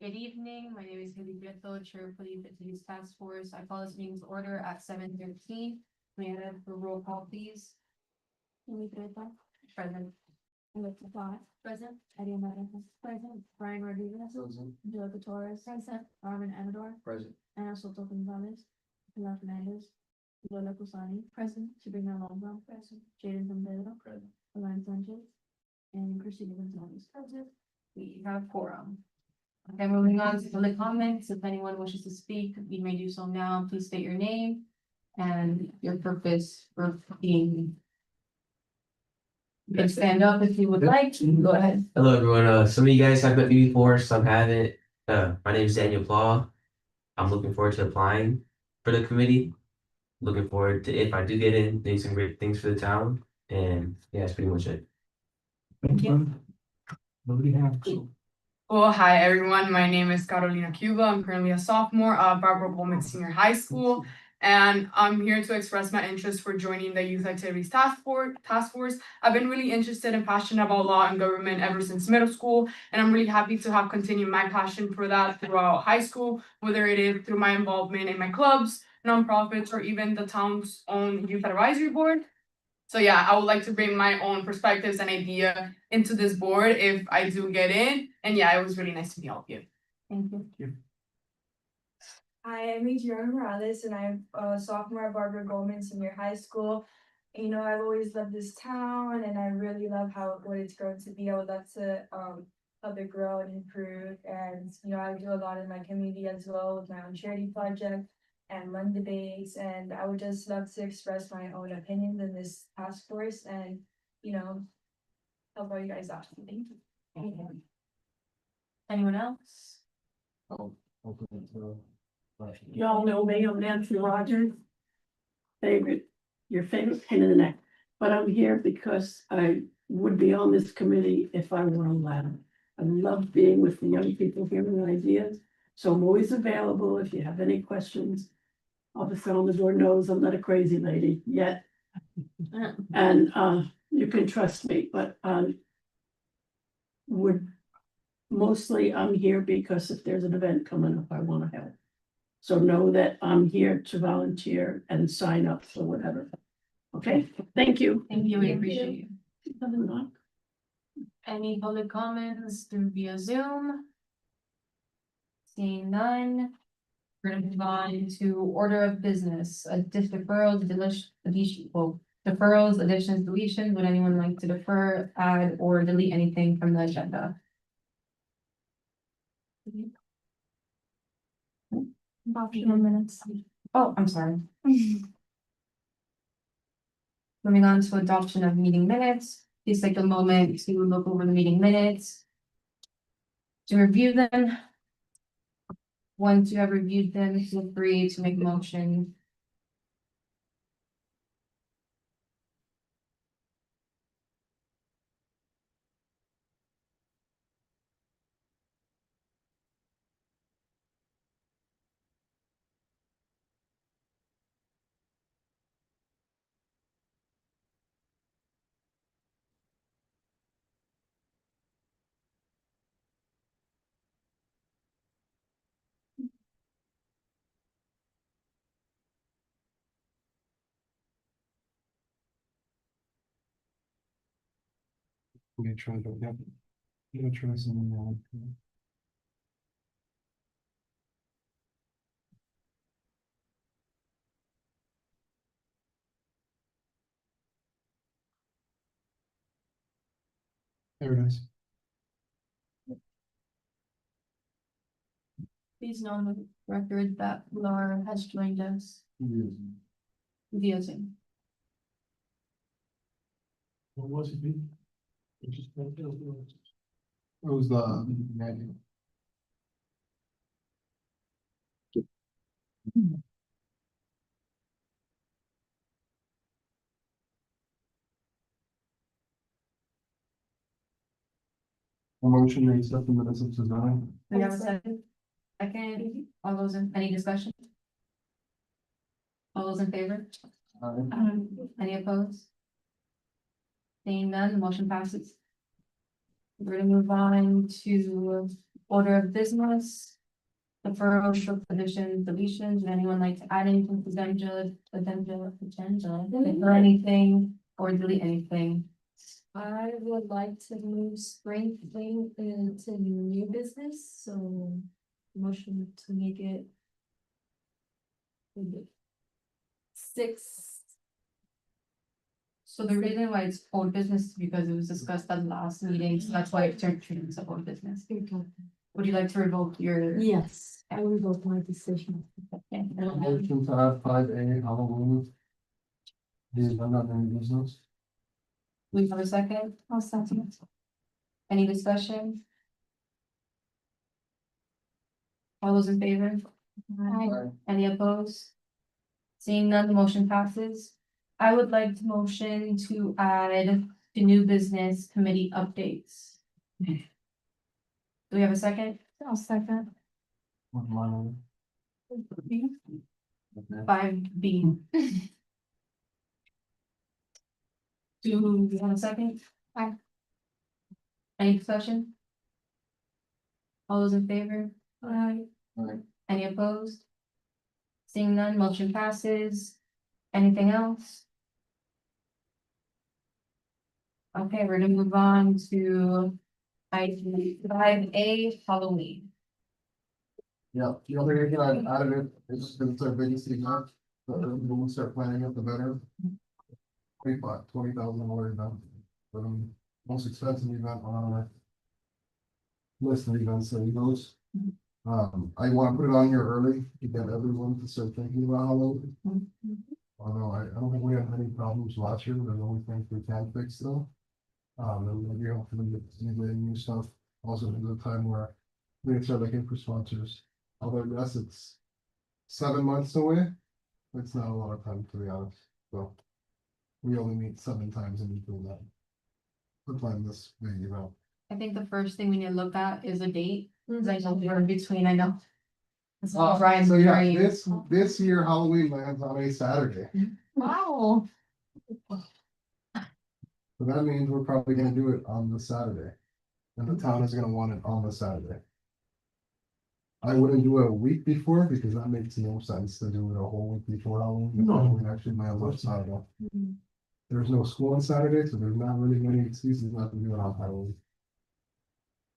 Good evening, my name is Haley Grito, Chair for the Utilities Task Force. I call this meeting's order at 7:13. May I have a roll call, please? Amy Greta, Present. Alexa Plot, Present. Eddie Meredith, present, Brian Rodriguez, Angelica Torres, present, Armin Amador, Present. Ana Soto Gonzalez, Pilar Fernandez, Lola Kusani, present, Sabrina Alonso, present, Jaden San Pedro, Present. Alan Sanchez, and Christina Gonzalez, present. We have quorum. Okay, moving on to public comments. If anyone wishes to speak, you may do so now. Please state your name and your purpose for being. You can stand up if you would like. Go ahead. Hello, everyone. Some of you guys have met me before, some haven't. My name is Daniel Paul. I'm looking forward to applying for the committee. Looking forward to, if I do get in, doing some great things for the town. And yeah, that's pretty much it. Thank you. Nobody has. Well, hi everyone. My name is Carolina Cuba. I'm currently a sophomore at Barbara Bowman Senior High School, and I'm here to express my interest for joining the Youth Activities Task Force. I've been really interested and passionate about law and government ever since middle school, and I'm really happy to have continued my passion for that throughout high school, whether it is through my involvement in my clubs, nonprofits, or even the town's own youth advisory board. So yeah, I would like to bring my own perspectives and idea into this board if I do get in. And yeah, it was really nice to meet all of you. Thank you. Hi, I'm Adriana Morales and I'm a sophomore at Barbara Goldman Senior High School. You know, I've always loved this town and I really love what it's grown to be. I would love to help it grow and improve. And you know, I do a lot in my community as well with my own charity project and run debates. And I would just love to express my own opinions in this task force and, you know, help all you guys out. Thank you. Thank you. Anyone else? Y'all know me, I'm Nancy Rogers. Your favorite pain in the neck, but I'm here because I would be on this committee if I were allowed. I love being with the young people, hearing ideas, so I'm always available if you have any questions. Officer on the door knows I'm not a crazy lady yet. And you can trust me, but mostly I'm here because if there's an event coming up, I want to help. So know that I'm here to volunteer and sign up for whatever. Okay, thank you. Thank you, we appreciate you. Any public comments through via Zoom? Seeing none. We're gonna move on to order of business, deferrals, deferrals, additions, deletions. Would anyone like to defer, add, or delete anything from the agenda? Optional minutes. Oh, I'm sorry. Moving on to adoption of meeting minutes, please take a moment to look over the meeting minutes. To review them. Once you have reviewed them, feel free to make a motion. I'm gonna try to, yep. I'm gonna try something now. There it is. Please know on the record that Laura has joined us via Zoom. What was it? It was the manual. A motion to accept the minutes of design. We have a second? Second, all those in, any discussion? All those in favor? Any opposed? Seeing none, the motion passes. We're gonna move on to Order of business. Deferral, short positions, deletions, would anyone like to add anything to agenda, or anything, or delete anything? I would like to move spring clean into new business, so motion to make it. Six. So the reason why it's old business is because it was discussed at the last meeting, so that's why it turned into old business. Would you like to revoke your? Yes, I will vote my decision. Okay. Motion to add 5A Halloween. Is not any business. We have a second? I'll second. Any discussion? All those in favor? Aye. Any opposed? Seeing none, the motion passes. I would like to motion to add the new business committee updates. Do we have a second? I'll second. With mine. Okay. 5B. Do you have a second? Aye. Any discussion? All those in favor? Aye. Aye. Any opposed? Seeing none, motion passes. Anything else? Okay, we're gonna move on to item 5A, Halloween. Yeah, the other reason I've added it is because it's our biggest event, the earlier we start planning it, the better. 20,000 event, most expensive event on our list of events that we host. I wanna put it on here early to get everyone to start thinking about Halloween. Although I don't think we had many problems last year, there's only things we can fix though. And maybe hopefully get integrating new stuff, also there's a time where we can start looking for sponsors. Although yes, it's 7 months away, it's not a lot of time to be honest, so. We only meet 7 times in between that. To plan this big event. I think the first thing we need to look at is a date, because I know we're in between, I know. This is Brian's So yeah, dream. this year Halloween lands on a Saturday, Wow. so that means we're probably gonna do it on the Saturday. And the town is gonna want it on the Saturday. I wouldn't do it a week before because that makes no sense to do it a whole week before Halloween. If Halloween actually lands on Saturday. There's no school on Saturday, so there's not really many excuses not to do it on Halloween.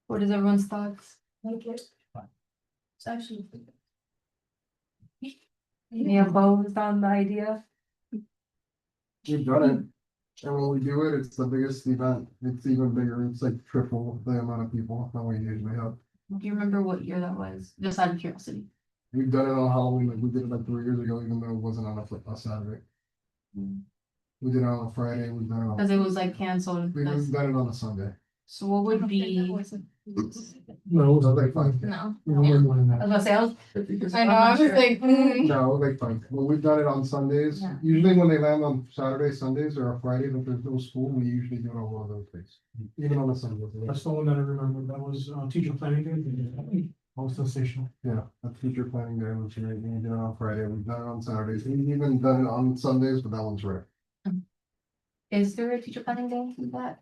What is everyone's thoughts? Like it. It's actually. Any opposed on the idea? We've done it, and when we do it, it's the biggest event, it's even bigger, it's like triple the amount of people that we usually have. Do you remember what year that was? Just out of curiosity. We've done it on Halloween, like we did it like 3 years ago, even though it wasn't on a Saturday. We did it on a Friday, we've done it on, Because it was like canceled. we've done it on a Sunday. So what would be? No, it was like fine. No. We were more than I was that. gonna say, I know, I was like, No, like fine, well, we've done it on Sundays, Yeah. usually when they land on Saturday, Sundays, or a Friday, if there's no school, we usually do it on one of those days. Even on a Sunday. That's the one that I remember, that was teacher planning day, most sensational. Yeah, a teacher planning day, which we did it on Friday, we've done it on Saturdays, we've even done it on Sundays, but that one's rare. is there a teacher planning day that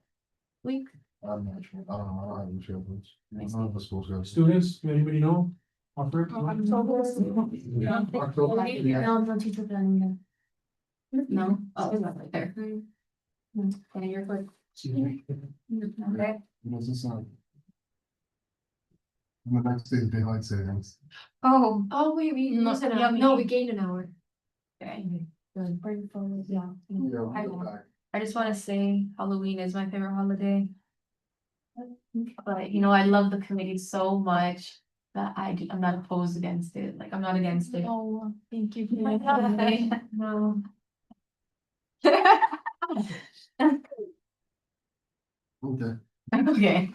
week? I'm not sure, I don't know, I don't have the show, but Let me see. none of the schools go. Students, anybody know? Offer it? October. October. No teacher planning. No, oh, it's not right there. Okay, you're good. Okay, This is not. And the next day is daylight savings. oh, Oh, we No, lost an yeah, hour. No, me. we gained an hour. okay. Good. Bring forward, yeah. Yeah, I we'll go know. back. I just wanna say Halloween is my favorite holiday. But you know, I love the committee so much that I'm not opposed against it, like, I'm not against it. Oh, thank you. for Okay. that. No. Okay, Okay.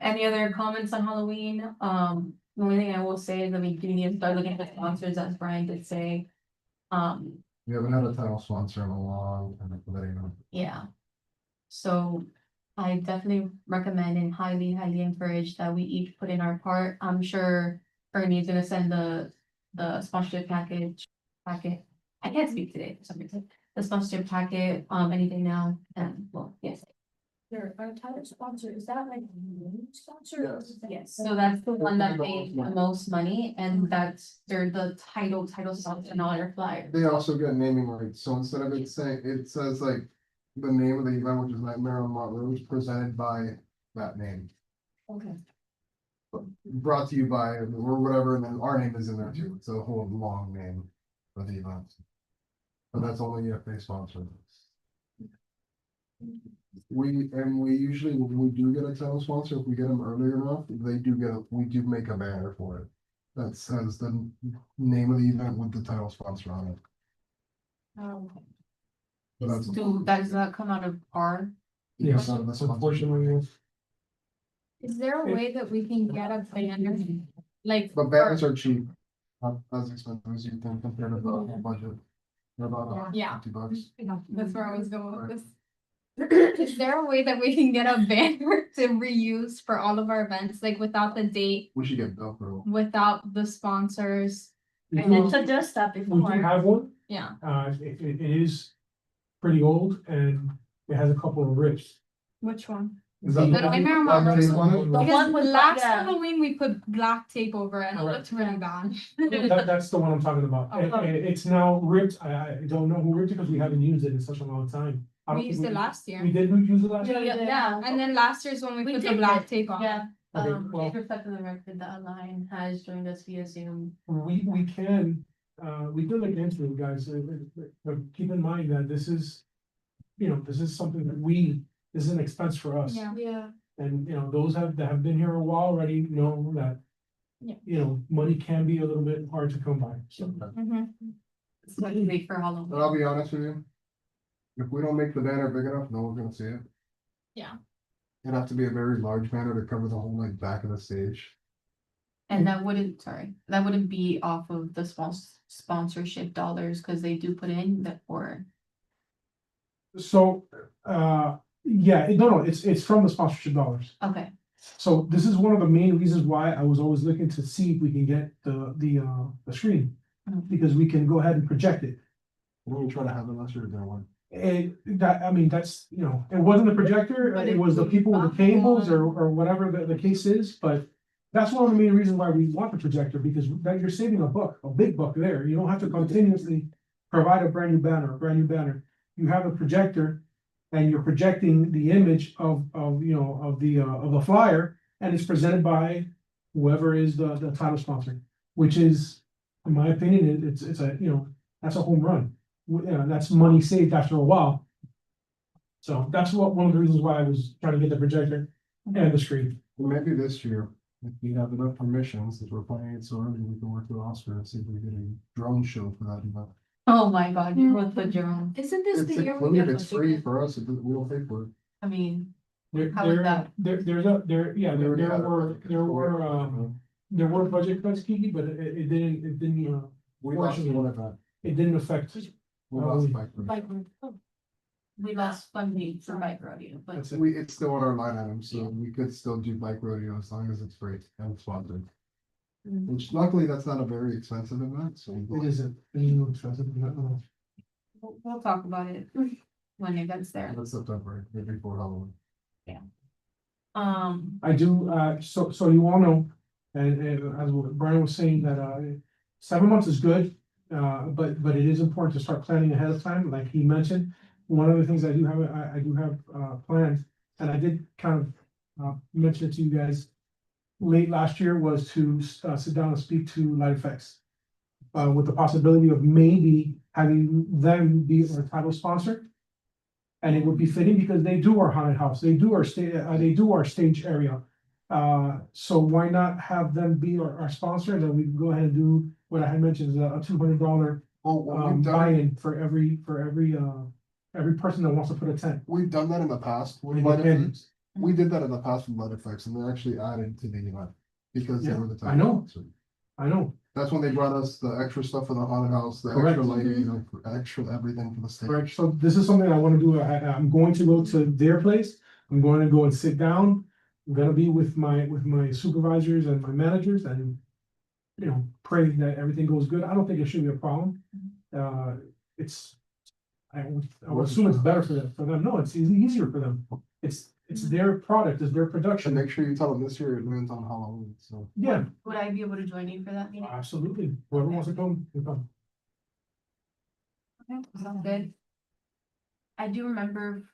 Any other comments on Halloween? The only thing I will say is that we do need to start looking at sponsors, as Brian did say. we haven't had a title sponsor in a long time, but you know. Yeah. So I definitely recommend and highly encourage that we each put in our part. I'm sure Ernie's gonna send the sponsorship package. I can't speak today for some reason. The sponsorship packet, anything now, and well, yes. Your, our title sponsor, is that like a main sponsor? or is that- Yes, so that's the one that made the most money, and they're the title sponsor and all their flyers. They also get naming rights, so instead of it saying, it says like the name of the event, which is Nightmare on Montrose, presented by that name. Okay. Brought to you by, or whatever, and then our name is in there too, it's a whole long name for the event. But that's only if they sponsor this. We usually, when we do get a title sponsor, if we get them early enough, we do make a banner for it. That says the name of the event with the title sponsor on it. But that's- Does that come out of our? Yes, Out of the sponsor. unfortunately, yes. Is there a way that we can get a banner? Like. But banners are cheap, not as expensive as you think compared to the whole budget. They're about Yeah. $50. That's where I was going with this. Is there a way that we can get a banner to reuse for all of our events, like without the date, We should get Velcro. without the sponsors? We I do- meant to just that we do before. have one, Yeah, it is pretty old and it has a couple of rips. which one? Is that The- the Nightmare on black Montrose. tape on it? The Because with last yeah. Halloween, we put black tape over it and it Correct. looked really bad. That's the one I'm talking about. It's now ripped. I don't know who ripped it because we haven't used it in such a long time. I don't We think used it last year. We did use it last year? Yeah, and then last year's when we We put the did black it. tape on. Yeah, Okay, well- Reflect on the record, the line has joined us via Zoom. We can look into it, guys, but keep in mind that this is. This is something that this is an expense for us. Yeah. And, those that have been here a while already know that. Yeah. Money can be a little bit hard to come by, so. Mhm. Especially for Halloween. But I'll be honest with you. If we don't make the banner big enough, no one's gonna see it. Yeah. It'd have to be a very large banner to cover the whole like back of the stage. And that wouldn't be off of the sponsorship dollars, cause they do put in that for. So, yeah, no, it's from the sponsorship dollars. Okay, So this is one of the main reasons why I was always looking to see if we can get the screen. Mhm. Because we can go ahead and project it. When we try to have it last year, there one. And that, I mean, that's, it wasn't the projector, But it it was the would people with the be cables fun. or whatever the case is, but. That's one of the main reasons why we want the projector, because that you're saving a big buck there. You don't have to continuously provide a brand new banner. You have a projector and you're projecting the image of the flyer, and it's presented by whoever is the title sponsor, which is, in my opinion, it's a, that's a home run. That's money saved after a while. So that's one of the reasons why I was trying to get the projector and the screen. Well, maybe this year, if we have enough permissions, if we're planning it so early, we can work with Oscar and see if we get a drone show for that event. oh my god, you wrote the drone, Isn't this It's the year we included, get it's the free ticket? for us, we don't pay for it. I mean, There, How is there, that? there were budget cuts, Kiki, but it didn't, We lost one event, it didn't affect. we lost bike. bike, we lost funding for bike rodeo, but That's it. It's still on our line item, so we could still do bike rodeo as long as it's free and sponsored. Mm. Which luckily, that's not a very expensive event, so. It isn't, it isn't expensive, no. we'll talk about it when it gets there. That's September, maybe before Halloween. I do, so you all know, and as what Brian was saying, that 7 months is good. But it is important to start planning ahead of time, like he mentioned. One of the things I do have planned, and I did kind of mention it to you guys. Late last year was to sit down and speak to Light Effects. With the possibility of maybe having them be our title sponsor. And it would be fitting because they do our haunted house, they do our stage area. So why not have them be our sponsor, and then we can go ahead and do what I had mentioned, is a $200 Oh, well, we've done, buy-in for every person that wants to put a tent. we've done that in the past. with And Light then- Effects. We did that in the past with Light Effects, and they actually added to the event. Because they Yeah, were the. I know. sponsor. I know, That's when they brought us the extra stuff for the haunted house, the extra Correct. lighting, extra everything for the stage. correct, so this is something I wanna do, I'm going to go to their place, I'm going to go and sit down. I'm gonna be with my supervisors and my managers and. Pray that everything goes good, I don't think it should be a problem. It's. I would assume it's better for them, no, it's easier for them. It's it's their product, it's their And production. make sure you tell them this year it lands on Halloween, so. Yeah, Would I be able to join you for that meeting? absolutely. Whoever wants to come, you come. Okay, sounds good. I do remember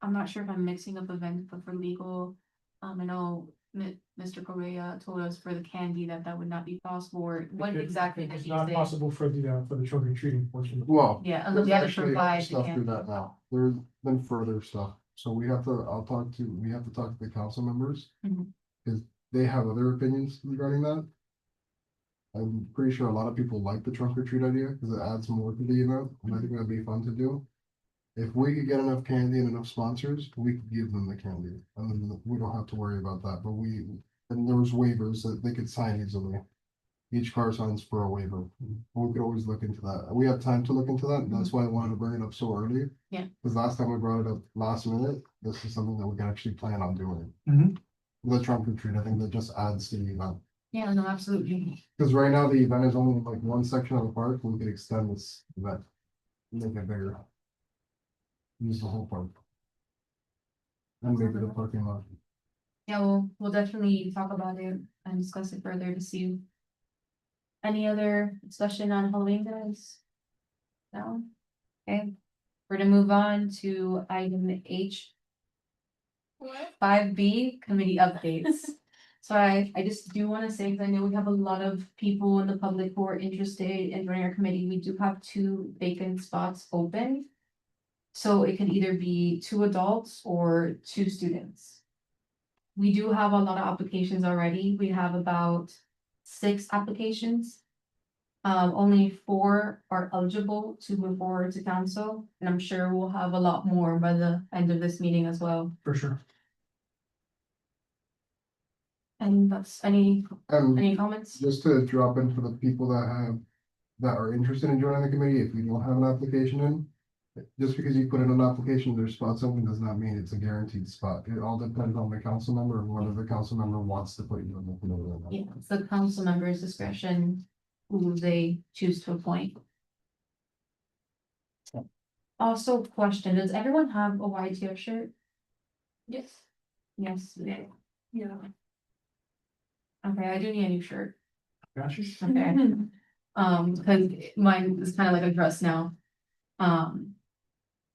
I'm not sure if I'm mixing up events, but for legal, I know Mr. Correa told us for the candy that would not be possible, or what exactly did It's he not say? possible for the trunk or treating portion. Well. Yeah, unless we there's have to actually provide the stuff through candy. that now. There's been further stuff. So we have to talk to the council members. Mhm. Cause they have other opinions regarding that. I'm pretty sure a lot of people like the trunk or treat idea because it adds more to the event, and I think that'd be fun to do. If we could get enough candy and enough sponsors, we could give them the candy, and then we don't have to worry about that, but and there was waivers that they could sign easily. Each car signs for a waiver, we could always look into that, we have time to look into that, and that's why I wanted to bring it up so early. Yeah. Cause last time we brought it up last minute, this is something that we can actually plan on doing. Mhm. The trunk or treat, I think that just adds to the event. Yeah, no, absolutely. Cause right now the event is only like one section of the park, we could extend this event. Make it bigger. Use the whole park. And maybe the parking lot. Yeah, we'll definitely talk about it and discuss it further to see. Any other discussion on Halloween, guys? No? Okay, we're gonna move on to item H. 5B, committee updates. So I just do wanna say, because I know we have a lot of people in the public who are interested in joining our committee, we do have 2 vacant spots open. So it can either be 2 adults or 2 students. We do have a lot of applications already. We have about 6 applications. Only 4 are eligible to move forward to council, and I'm sure we'll have a lot more by the end of this meeting as well. For sure. And that's any And comments? just to drop in for the people that are interested in joining the committee, if you don't have an application in. Just because you put in an application, there's spots open does not mean it's a guaranteed spot. It all depends on the council member and whether the council member wants to put you in the committee or not. Yeah, it's the council member's discretion who they choose to appoint. Also, question, does everyone have a YTF shirt? Yes. Yes. Yeah. Okay, I do need a new shirt. Gotcha. Okay. Because mine is kind of like a dress now.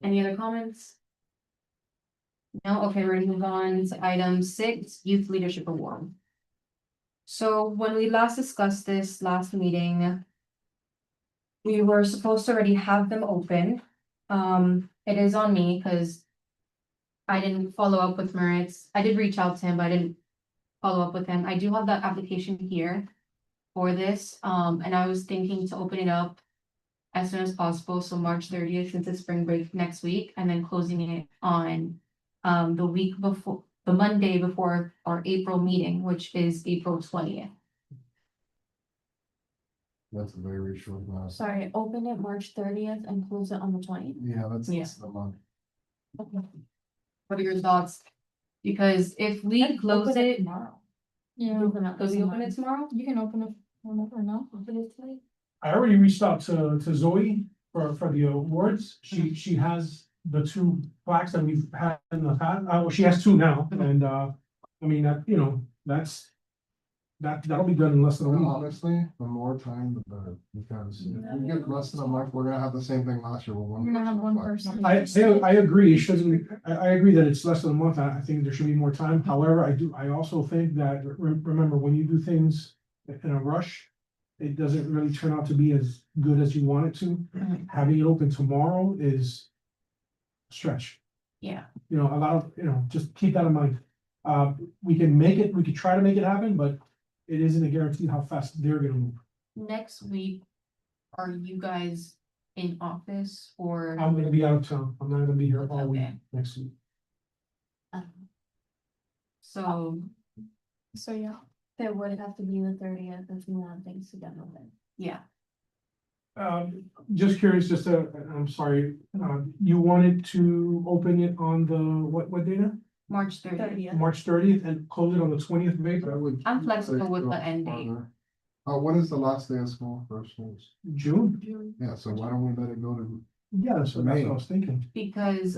Any other comments? No, okay, we're gonna move on to item 6, Youth Leadership Award. So when we last discussed this last meeting, we were supposed to already have them open. It is on me because I didn't follow up with Moritz. I did reach out to him, but I didn't follow up with him. I do have that application here for this, and I was thinking to open it up as soon as possible, so March 30th, since it's spring break next week, and then closing it on the week before, the Monday before our April meeting, which is April 20th. That's a very short last. Sorry, open it March 30th and close it on the 20th. Yeah, that's Yeah. the month. What are your thoughts? Because if we close it. tomorrow. Does Yeah. we open it tomorrow? You can open it whenever, no? Open it tonight. I already reached out to Zoe for the awards. She has the 2 plaques that we've had in the past. Well, she has 2 now, and I mean, that, you know, that'll be done in less than a And week. honestly, the more time, the better, because if we get less than a month, we're gonna have the same thing last year with one. You're gonna have one person. person. I agree, it shouldn't, I agree that it's less than a month, I think there should be more time, however, I also think that, remember, when you do things in a rush. It doesn't really turn out to be as good as you want it to, Mhm. having it open tomorrow is. a Stretch, Yeah, you know, just keep that in mind, we could try to make it happen, but. It isn't a guarantee how fast they're gonna move. next week, are you guys in office or? I'm gonna be out of town, I'm not gonna be here all week Okay. next week. So, So, yeah, there would have to be the 30th if you want things to get moving. yeah, Just curious, I'm sorry, you wanted to open it on the, what data? March 30th. March 30th and close it on the 20th of April, I'm flexible with the end date. When is the last day of school for schools? June? Yeah, so why don't we let it go to, Yeah, that's what I was thinking. Because,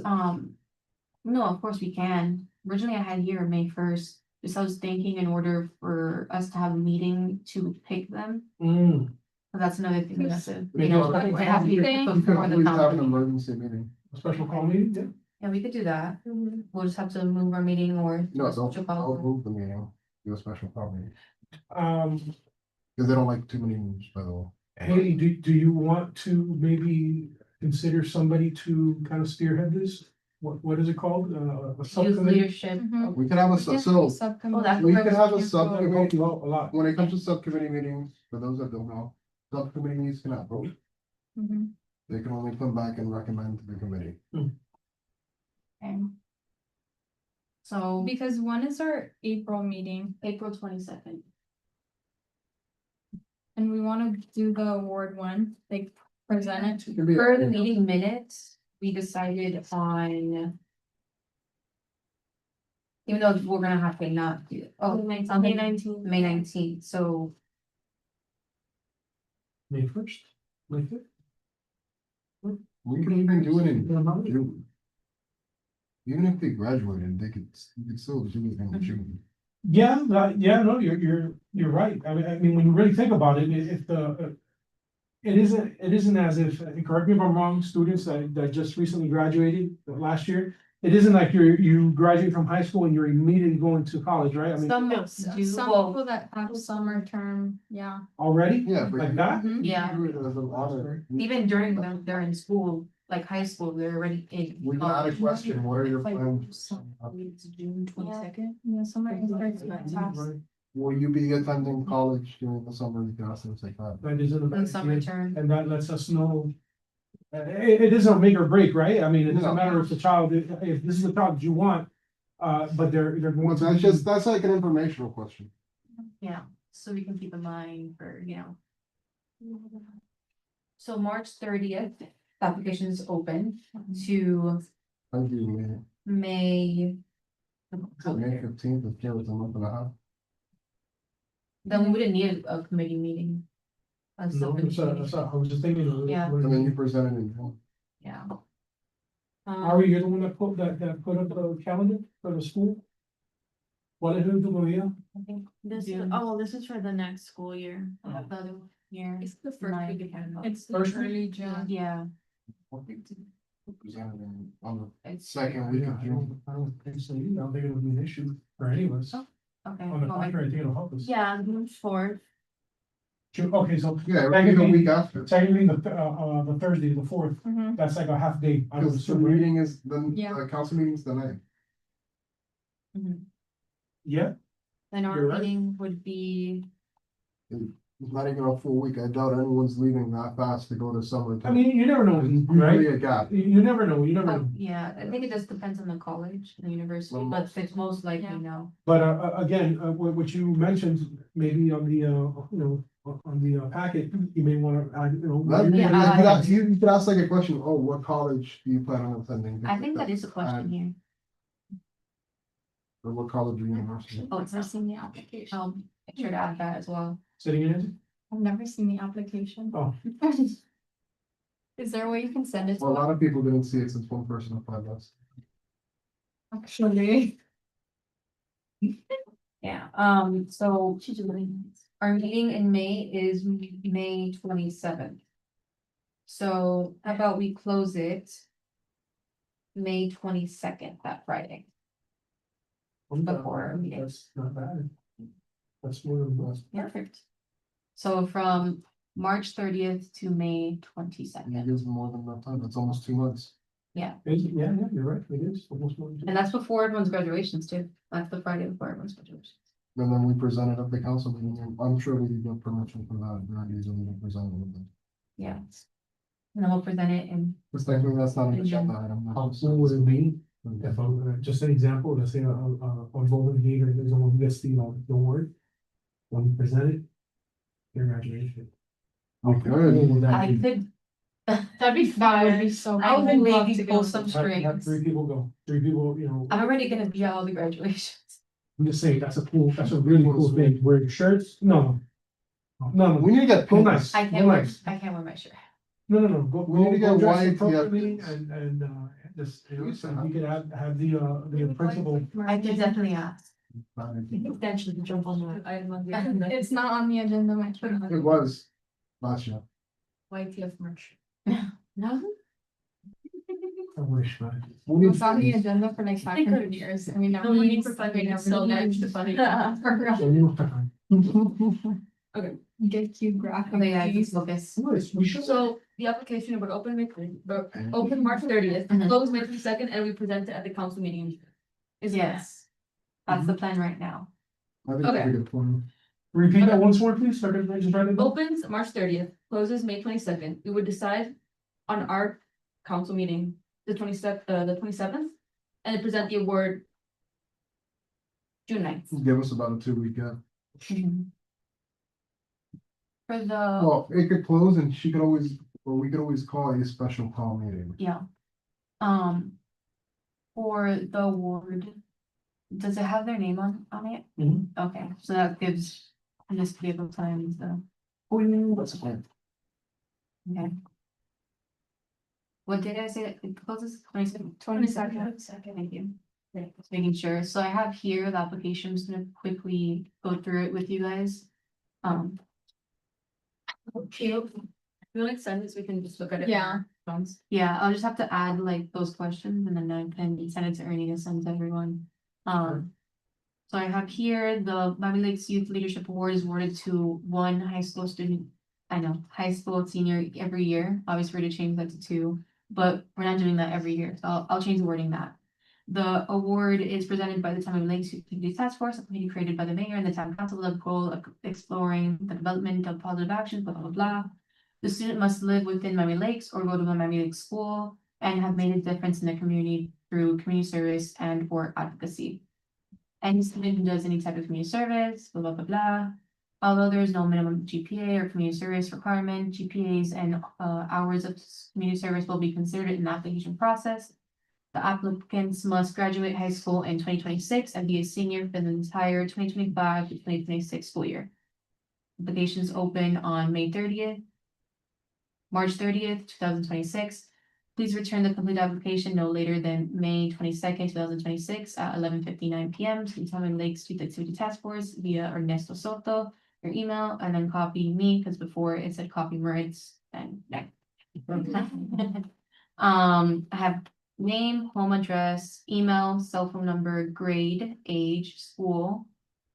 No, of course we can. Originally I had here May 1st. Just I was thinking in order for us to have a meeting to pick them. But that's another thing we have to, Maybe you know, a special I have to call be meeting. You could before the always have an council. emergency meeting. A special call meeting, yeah. Yeah, we could do that. Mhm. We'll just have to move our meeting or. No, switch a don't call. move the meeting, do a special call meeting, Um, because they don't like too many moves, by the way. Haley, do you want to maybe consider somebody to kind of spearhead this? What is it called? A Youth subcommittee? leadership. Mhm. We could have a, Yeah, so, Oh, that's. we where could was have a looking sub- for. That would help you out a lot. when it comes to subcommittee meetings, for those that don't know, subcommittees cannot vote. Mhm. They can only come back and recommend to the committee. Okay. So Because when is our April meeting? April 22nd. And we wanna do the award one, like present it. It could be- For the meeting minutes, we decided on. Even though we're gonna have to not do, May 19th. May 19th, so May 1st, May 5th? We can even do it in Yeah. June. Even if they graduated, you could still do it in June. Yeah, no, you're right. I mean, when you really think about it, if the. It isn't as if, correct me if I'm wrong, students that just recently graduated last year. It isn't like you graduate from high school and you're immediately going to college, right? I mean, some do, Some well, people that have summer term, yeah. already? Yeah, but Like you- that? you Yeah. do it as an honor. even during them, they're in school, like high school, they're already in. We got a question, what are your plans? It's June 22nd. Yeah, summer is Right. Will you be attending college during the summer? You can ask them to take that. That isn't a In bad summer idea. term. And that lets us know. It isn't a make or break, right? I mean, it doesn't No. matter if the child, if this is the child you want, but they're going Well, to. that's like an informational question. Yeah, so we can keep in mind for, you know. So March 30th, application is open to I do May, May. May 15th, if there was a month and a half. Then we wouldn't need a committee meeting. A No, subcommittee meeting. I was just thinking. Yeah. And then you presented in June. Yeah. Are you the one that put up the calendar for the school? What did you do, Maria? I think This, June. this is for the next school year. The other year. It's the Nine, first week. 10. It's First week? early June. Yeah. Presented on the It's, second week of June. I don't think so, I don't think it would be an issue for any of us. okay. On the well, I- contrary, I think it'll help us. Yeah, fourth. Okay, so Yeah, it would be the week after. technically the Thursday, the 4th, Mhm. that's like a half day. I would Because the assume, right? meeting is, then Yeah. the council meeting's the night. Yeah, Then You're our right. meeting would be, It's not even a full week. I doubt anyone's leaving that fast to go to summer. I mean, you never know, Usually right? a gap. You never know, you never know. yeah, I think it just depends on the college, the university, Well, but it's most likely Yeah. no. But again, what you mentioned, maybe on the, on the packet, you may wanna, That- Yeah, you could ask- you could ask like a question, oh, what college do you plan on attending? I think that is a question here. Or what college or university? Oh, it's Never not, seen the application. make sure to add that as well. Sitting in it? I've never seen the application. Oh. Is there a way you can send it to Well, a lot us? of people didn't see it since one person applied last. Actually. Yeah, so our meeting in May is May 27th. So how about we close it May 22nd, that Friday? Before our meeting. That's not bad. That's more than most. Perfect. So from March 30th to May And it 22nd, gives them more than enough time. It's almost 2 months. Yeah, you're right, it is almost more. and that's before everyone's graduations too. That's the Friday before everyone's graduations. And then we presented at the council meeting, and I'm sure we get permission for that. We're not usually gonna present it with them. Yeah. And then we'll present it in, Because technically that's not an agenda item. How cool would it be if, just an example, let's say a Golden Gator is the one who gets the award. When you present it. Their graduation. How Okay. cool would that I be? could, That'd be fun. That'd be so. I would fun. maybe Love to pull go. some Have strings. 3 people go, 3 people, I'm already gonna be at all the graduations. I'm just saying, that's a really cool thing, wear your shirts, no. No, We need to get go pins. nice, I go can't wear, nice, I can't wear my shirt. no, go. We need to go get dress YATF appropriately pins. and just, you know, so we could have the principal. I could definitely ask. Extension to jump on that item on the agenda. It's not on the agenda, my friend. It was last year. YTF March. No? I wish, man. It's on the agenda for like 500 years, and we never. No need for funding, so next to funding. So you have time. Get you graphic. Okay, yeah, please. just focus. Nice, we should. So the application would open open March 30th, Mhm. close May 22nd, and we present it at the council meeting. Isn't it? Yes. That's the plan right now. I think that's a good point. Repeat that once more, please, so I can just write it down. Opens March 30th, closes May 22nd. We would decide on our council meeting, the 27th, and then present the award June 9th. Give us about a 2-week gap. For the, Well, it could close and she could always, or we could always call a special call meeting. yeah. For the award, does it have their name on it? Mhm. Okay, so that gives this vehicle time, so, That's a plan. okay. What did I say? It closes 22nd? 22nd. Thank you. Okay, just making sure. So I have here the application. I'm just gonna quickly go through it with you guys. If we like send this, we can just look at it. Yeah. Phones. Yeah, I'll just have to add like those questions and then I can send it to Ernie to send to everyone. So I have here the Miami Lakes Youth Leadership Award is awarded to one high school student. I know, high school senior every year. Obviously, we're to change that to 2, but we're not doing that every year. So I'll change the wording that. The award is presented by the Miami Lakes Youth Community Task Force, a committee created by the mayor and the town council with the goal of exploring the development of positive actions, blah, blah, blah, blah. The student must live within Miami Lakes or go to a Miami Lakes school and have made a difference in the community through community service and or advocacy. Any student who does any type of community service, blah, blah, blah, blah. Although there is no minimum GPA or community service requirement, GPAs and hours of community service will be considered in the application process. The applicants must graduate high school in 2026 and be a senior for the entire 2025 to 2026 school year. Applications open on May 30th. March 30th, 2026. Please return the complete application no later than May 22nd, 2026 at 11:59 p.m. to the Miami Lakes Youth Activity Task Force via Ernesto Soto, your email, and then copy me, because before it said copy Moritz and I have name, home address, email, cell phone number, grade, age, school,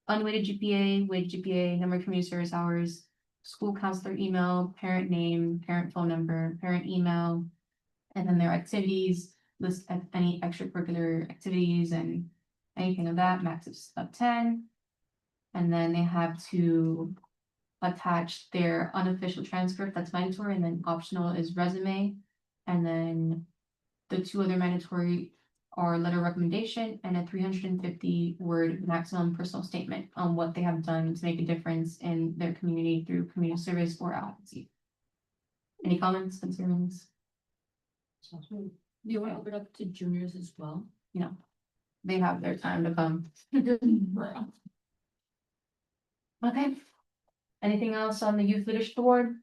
unweighted GPA, weighted GPA, number of community service hours, school counselor email, parent name, parent phone number, parent email, and then their activities, list any extracurricular activities and anything of that, max of 10. And then they have to attach their unofficial transcript, that's mandatory, and then optional is resume. And then the 2 other mandatory are letter of recommendation and a 350-word maximum personal statement on what they have done to make a difference in their community through community service or advocacy. Any comments, concerns? Do you want to open up to juniors as well? They have their time to come. Okay. Anything else on the Youth Leadership Award?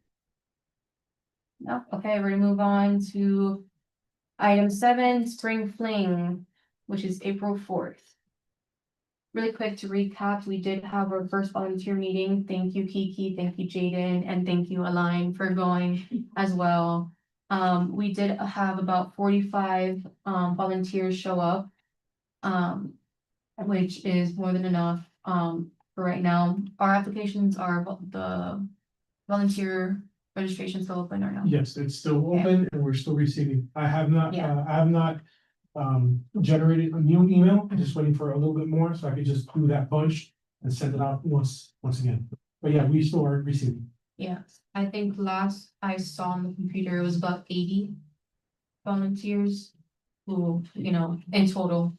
No, okay, we're gonna move on to item 7, Spring Fling, which is April 4th. Really quick to recap, we did have our first volunteer meeting. Thank you, Kiki, thank you, Jaden, and thank you, Align, for going as well. We did have about 45 volunteers show up. Which is more than enough for right now. Our applications are the volunteer registration still open or no? Yes, it's still open and we're still receiving. I have not generated a new email. I'm just waiting for a little bit more so I could just do that bunch and send it out once again. But yeah, we still are receiving. Yeah, I think last I saw on the computer, it was about 80 volunteers who, in total,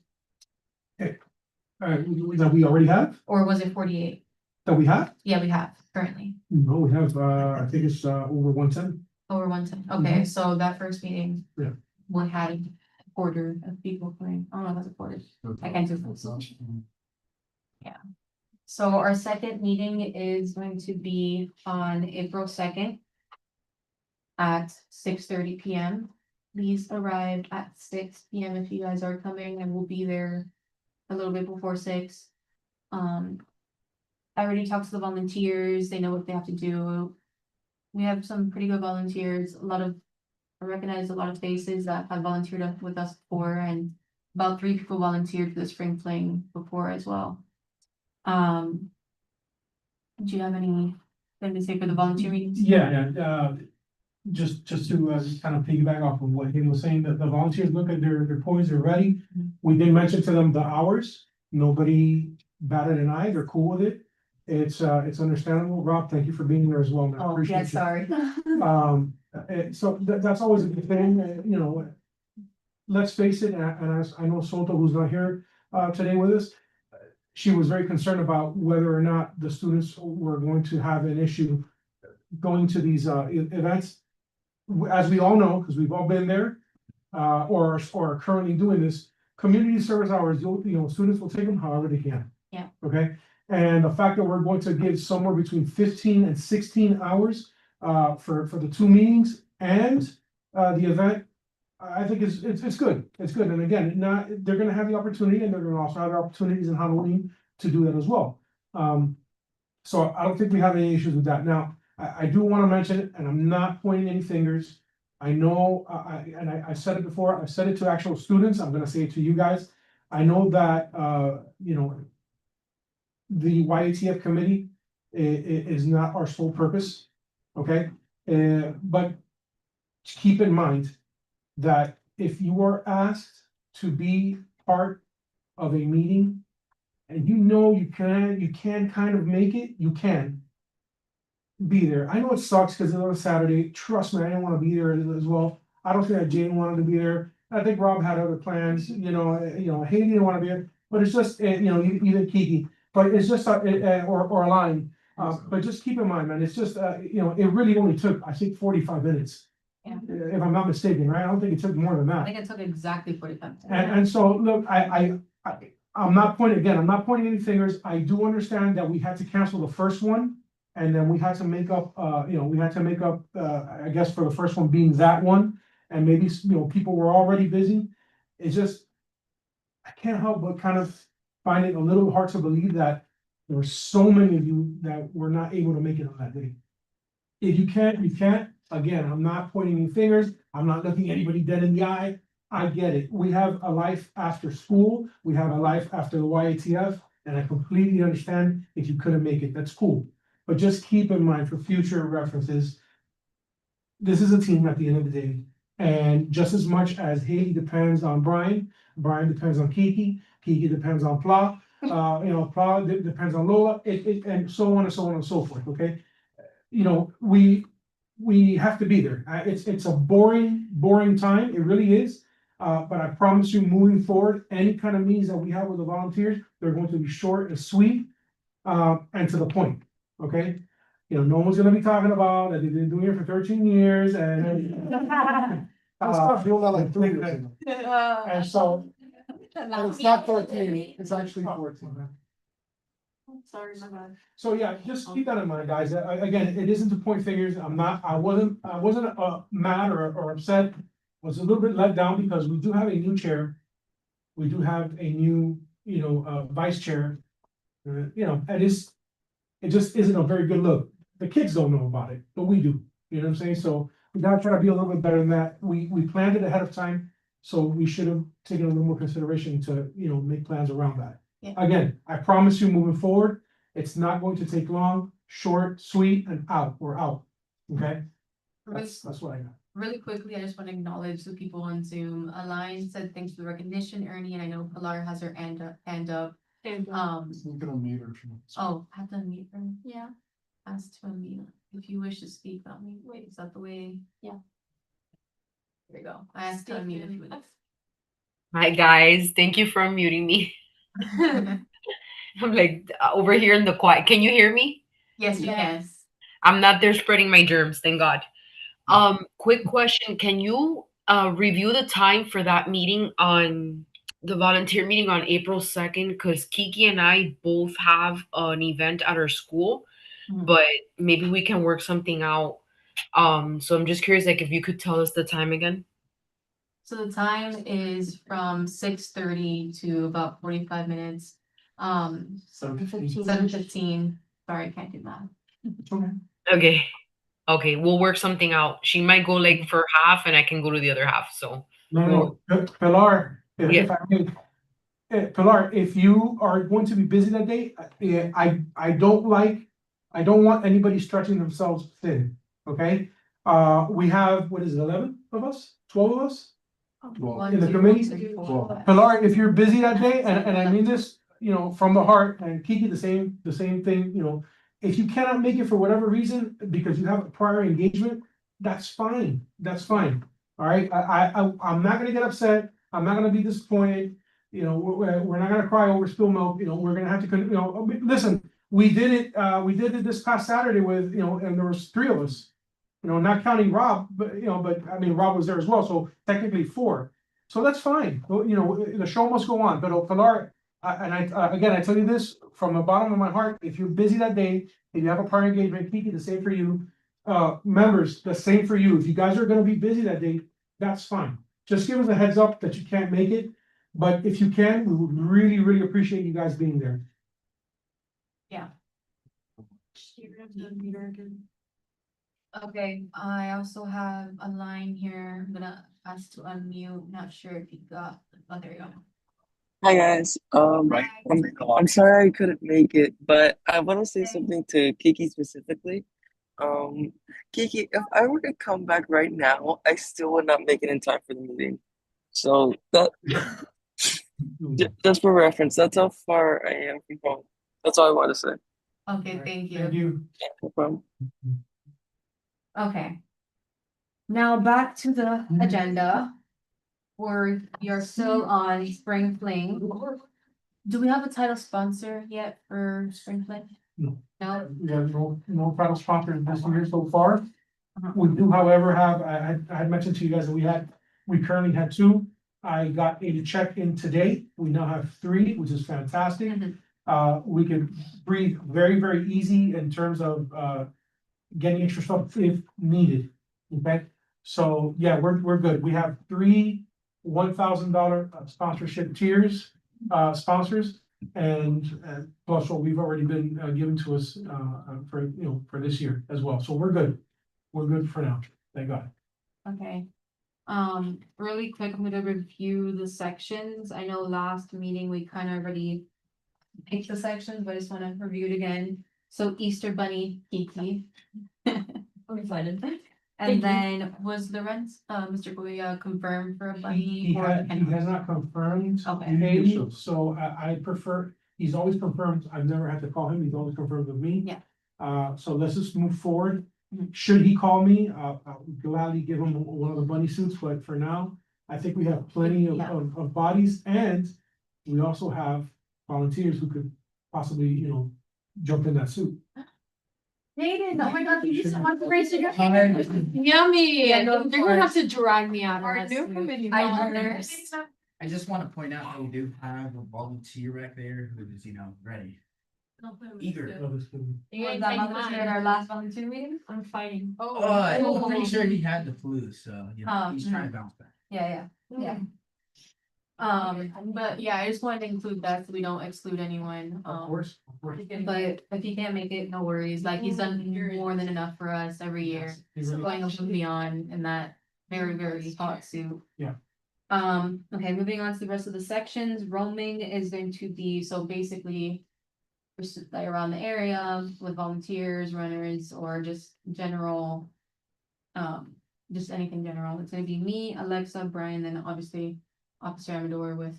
That we already have? or was it 48? That we have? Yeah, we have currently No, we have, I think it's over 110. over 110. Okay, so that first meeting. Yeah. We had a quarter of people playing. I don't know if that's a quarter. I can't do that. So our second meeting is going to be on April 2nd. At 6:30 p.m. please arrive at 6 p.m. if you guys are coming, and we'll be there a little bit before 6. I already talked to the volunteers, they know what they have to do. We have some pretty good volunteers, I recognize a lot of faces that have volunteered up with us before, and about 3 people volunteered for the spring fling before as well. Do you have anything to say for the volunteer meetings? Yeah, just to kind of piggyback off of what he was saying, that the volunteers look at their points, they're ready. We did mention to them the hours, nobody batted an eye, they're cool with it. It's understandable. Rob, thank you for being there as well, man. Oh, Appreciate yeah, you. sorry. So that's always a good thing, you know. Let's face it, and as I know Soto, who's not here today with us, she was very concerned about whether or not the students were going to have an issue going to these events. As we all know, because we've all been there, or are currently doing this, community service hours, students will take them however they can. Yeah. Okay, and the fact that we're going to give somewhere between 15 and 16 hours for the 2 meetings and the event, I think it's good. It's good. And again, they're gonna have the opportunity, and they're gonna also have opportunities in Halloween to do that as well. So I don't think we have any issues with that. Now, I do want to mention it, and I'm not pointing any fingers. I know, I said it before, I've said it to actual students, I'm gonna say it to you guys. I know that, the YATF committee is not our sole purpose, okay? But keep in mind that if you are asked to be part of a meeting and you can kind of make it, you can be there. I know it sucks because it's on a Saturday. Trust me, I didn't want to be there as well. I don't think that Jane wanted to be there. I think Rob had other plans, Haley didn't want to be there, but it's just, even Kiki, but it's just, or a line. But just keep in mind, man, it's just, it really only took, I think, 45 minutes. Yeah. If I'm not mistaken, right? I don't think it took more than I that. think it took exactly 45 minutes. And so, look, I'm not pointing any fingers. I do understand that we had to cancel the first one. And then we had to make up, I guess for the first one being that one. And maybe, people were already busy. It's just, I can't help but kind of find it a little hard to believe that there were so many of you that were not able to make it on that day. If you can't, you can't. Again, I'm not pointing any fingers. I'm not looking anybody dead in the eye. I get it. We have a life after school. We have a life after the YATF. And I completely understand if you couldn't make it, that's cool. But just keep in mind for future references, this is a team at the end of the day. And just as much as Haley depends on Brian depends on Kiki depends on Pla, Pla depends on Lola, and so on and so on and so forth, okay? We have to be there. It's a boring time, it really is. But I promise you, moving forward, any kind of meetings that we have with the volunteers, they're going to be short and sweet, and to the point, okay? No one's gonna be talking about that they've been doing it for 13 years and. I'll stop doing that like 3 years ago. And so, And it's not 14, it's actually 14. Sorry, my bad. so yeah, just keep that in mind, guys. Again, it isn't to point fingers. I wasn't mad or upset. Was a little bit let down because we do have a new chair. We do have a new, vice chair. It just isn't a very good look. The kids don't know about it, but we do. You know what I'm saying? So we gotta try to be a little bit better than that. We planned it ahead of time, so we should have taken a little more consideration to, make plans around that. Yeah. Again, I promise you, moving forward, it's not going to take long, short, sweet, and out. We're out. Okay? That's what I got. Really quickly, I just want to acknowledge the people on Zoom. Align said thanks for the recognition, Ernie, and I know Pilar has her hand up. You can unmute her. Oh, I have to unmute her. Yeah. Ask to unmute. If you wish to speak, unmute. Wait, is that the way? Yeah. There you go. I asked to unmute if you would. Hi guys, thank you for unmuting me. I'm like over here in the quiet. Can you hear me? Yes, yes. I'm not there spreading my germs, thank God. Quick question. Can you review the time for that meeting on the volunteer meeting on April 2nd? Because Kiki and I both have an event at our school, but maybe we can work something out. So I'm just curious, like if you could tell us the time again. So the time is from 6:30 to about 45 minutes. 7:15. Sorry, I can't do that. Okay. Okay, we'll work something out. She might go like for half and I can go to the other half, so. No, Pilar, if I may, Pilar, if you are going to be busy that day, I don't want anybody stretching themselves thin, okay? We have, what is it, 11 of us, 12 of us? One, In the two, committee? three, four. Pilar, if you're busy that day, and I mean this, from the heart, and Kiki, the same thing, if you cannot make it for whatever reason, because you have a prior engagement, that's fine, all right? I'm not gonna get upset, I'm not gonna be disappointed, we're not gonna cry over spilled milk, we're gonna have to, listen, we did it this past Saturday with, and there was 3 of us. Not counting Rob, but I mean, Rob was there as well, so technically 4. So that's fine, the show must go on, but Pilar, again, I tell you this from the bottom of my heart, if you're busy that day, if you have a prior engagement, Kiki, the same for you. Members, the same for you, if you guys are gonna be busy that day, that's fine. Just give us a heads up that you can't make it, but if you can, we would really, really appreciate you guys being there. Okay, I also have a line here. I'm gonna ask to unmute. Not sure if you got, oh, there you go. Hi guys. I'm sorry I couldn't make it, but I want to say something to Kiki specifically. Kiki, if I were to come back right now, I still would not make it in time for the meeting. So that just for reference, that's how far I am from home. That's all I want to say. Okay, thank Thank you. you. No problem. Okay. Now back to the agenda. You're still on Spring Fling. Do we have a title sponsor yet for Spring Fling? No. No? We have no final sponsors this year so far. Uh-huh. We do, however, have, I had mentioned to you guys that we currently had 2. I got a check in today. We now have 3, which is fantastic. Mhm. We could breathe very, very easy in terms of getting extra stuff if needed. Okay, so yeah, we're good. We have 3 $1,000 sponsorship tiers, sponsors, and plus what we've already been given to us for this year as well. So we're good. We're good for now. Thank God. Okay. Really quick, I'm gonna review the sections. I know last meeting we kind of already picked the sections, but I just wanna review it again. So Easter Bunny, Kiki. I'm excited. And then was the rent, Mr. Goya confirmed for a bunny? He or has not confirmed. Okay. Paid, so I prefer, he's always confirmed. I've never had to call him. He's always confirmed with me. Yeah. So let's just move forward. Should he call me, I'll gladly give him one of the bunny suits, but for now, I think we have plenty Yeah. of bodies, and we also have volunteers who could possibly, jump in that suit. Hayden, oh my god, thank you so much for raising your hand. Yummy. Yeah, go They're for gonna it. have to drag me out. Our of new this. committee I members. I just want to point out that we do have a volunteer back there who is, ready. Eager. Oh, this could- Was that volunteer at our last volunteer meeting? I'm fighting. I'm pretty sure he had the flu, so Oh, he's trying to bounce back. Yeah. But yeah, I just wanted to include that so we don't exclude anyone. Of course. But if he can't make it, no worries. Like he's done more than enough for us every year. He So really- going above and beyond in that very, very hot suit. Yeah. Okay, moving on to the rest of the sections. Roaming is going to be, so basically. Just like around the area with volunteers, runners, or just general. Just anything general. It's gonna be me, Alexa, Brian, then obviously Officer Amador with,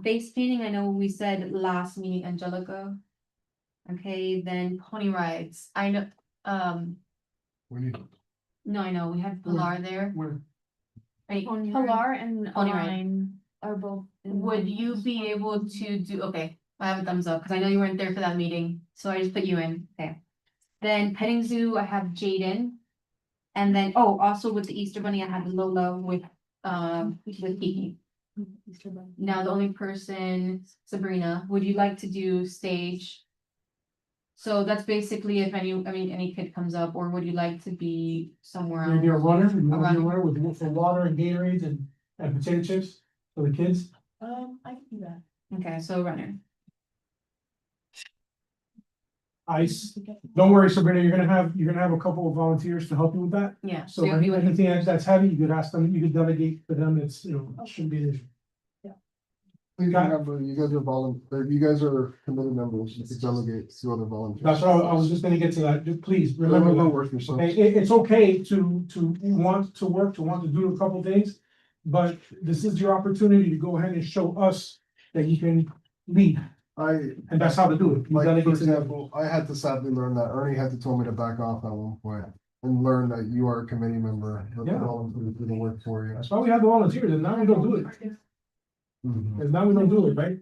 face painting, I know we said last meeting, Angelica. Okay, then pony rides. I know, We need, no, I know, we had Pilar there. We're- Right, Pilar and Pony ride. Align are both. in would one. you be able to do, okay, I have a thumbs up, cause I know you weren't there for that meeting, so I just put you in, okay. Then petting zoo, I have Jaden. And then, also with the Easter Bunny, I have Lola with Kiki. Now, the only person, Sabrina, would you like to do stage? So that's basically if any kid comes up, or would you like to be somewhere else? Maybe a runner, you want to be a runner. runner with water and Gatorades and potato chips for the kids? I can do that. Okay, so runner. Ice. Don't worry, Sabrina, you're gonna have a couple of volunteers to help you with that. Yeah. So you'll be with- anything that's heavy, you could ask them, you could delegate for them, it's, it shouldn't be an issue. Please Got it. remember, you guys are you guys are committee members, you can delegate to other volunteers. That's what I was just gonna get to that, just please Remember remember to that. work yourself. Okay, it's okay to want to work, to want to do a couple things, but this is your opportunity to go ahead and show us that you can lead, and that's how to do it. You Like, for delegate to them. example, I had to sadly learn that Ernie had to tell me to back off at one point and learn that you are a committee member. That the Yeah. volunteers do the work for you. That's why we have the volunteers, and now we don't do it, Mhm. and now we don't do it, right?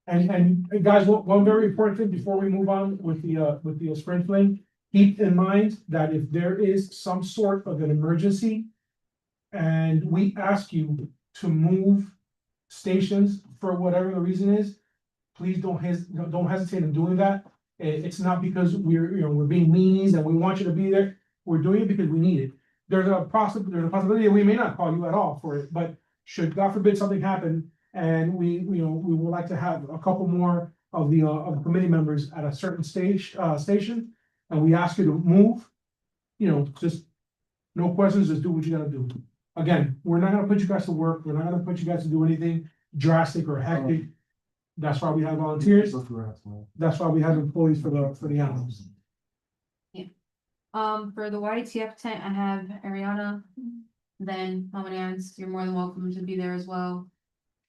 And guys, one very important thing before we move on with the sprinkling, keep in mind that if there is some sort of an emergency and we ask you to move stations for whatever the reason is, please don't hesitate in doing that. It's not because we're being meanies and we want you to be there. We're doing it because we need it. There's a possibility that we may not call you at all for it, but should, God forbid, something happen, and we would like to have a couple more of the committee members at a certain station, and we ask you to move, just no questions, just do what you gotta do. Again, we're not gonna put you guys to work, we're not gonna put you guys to do anything drastic or hectic. That's why we have volunteers, That's what we're asking. that's why we have employees for the animals. For the YTF tent, I have Ariana. Then Mama Nance, you're more than welcome to be there as well.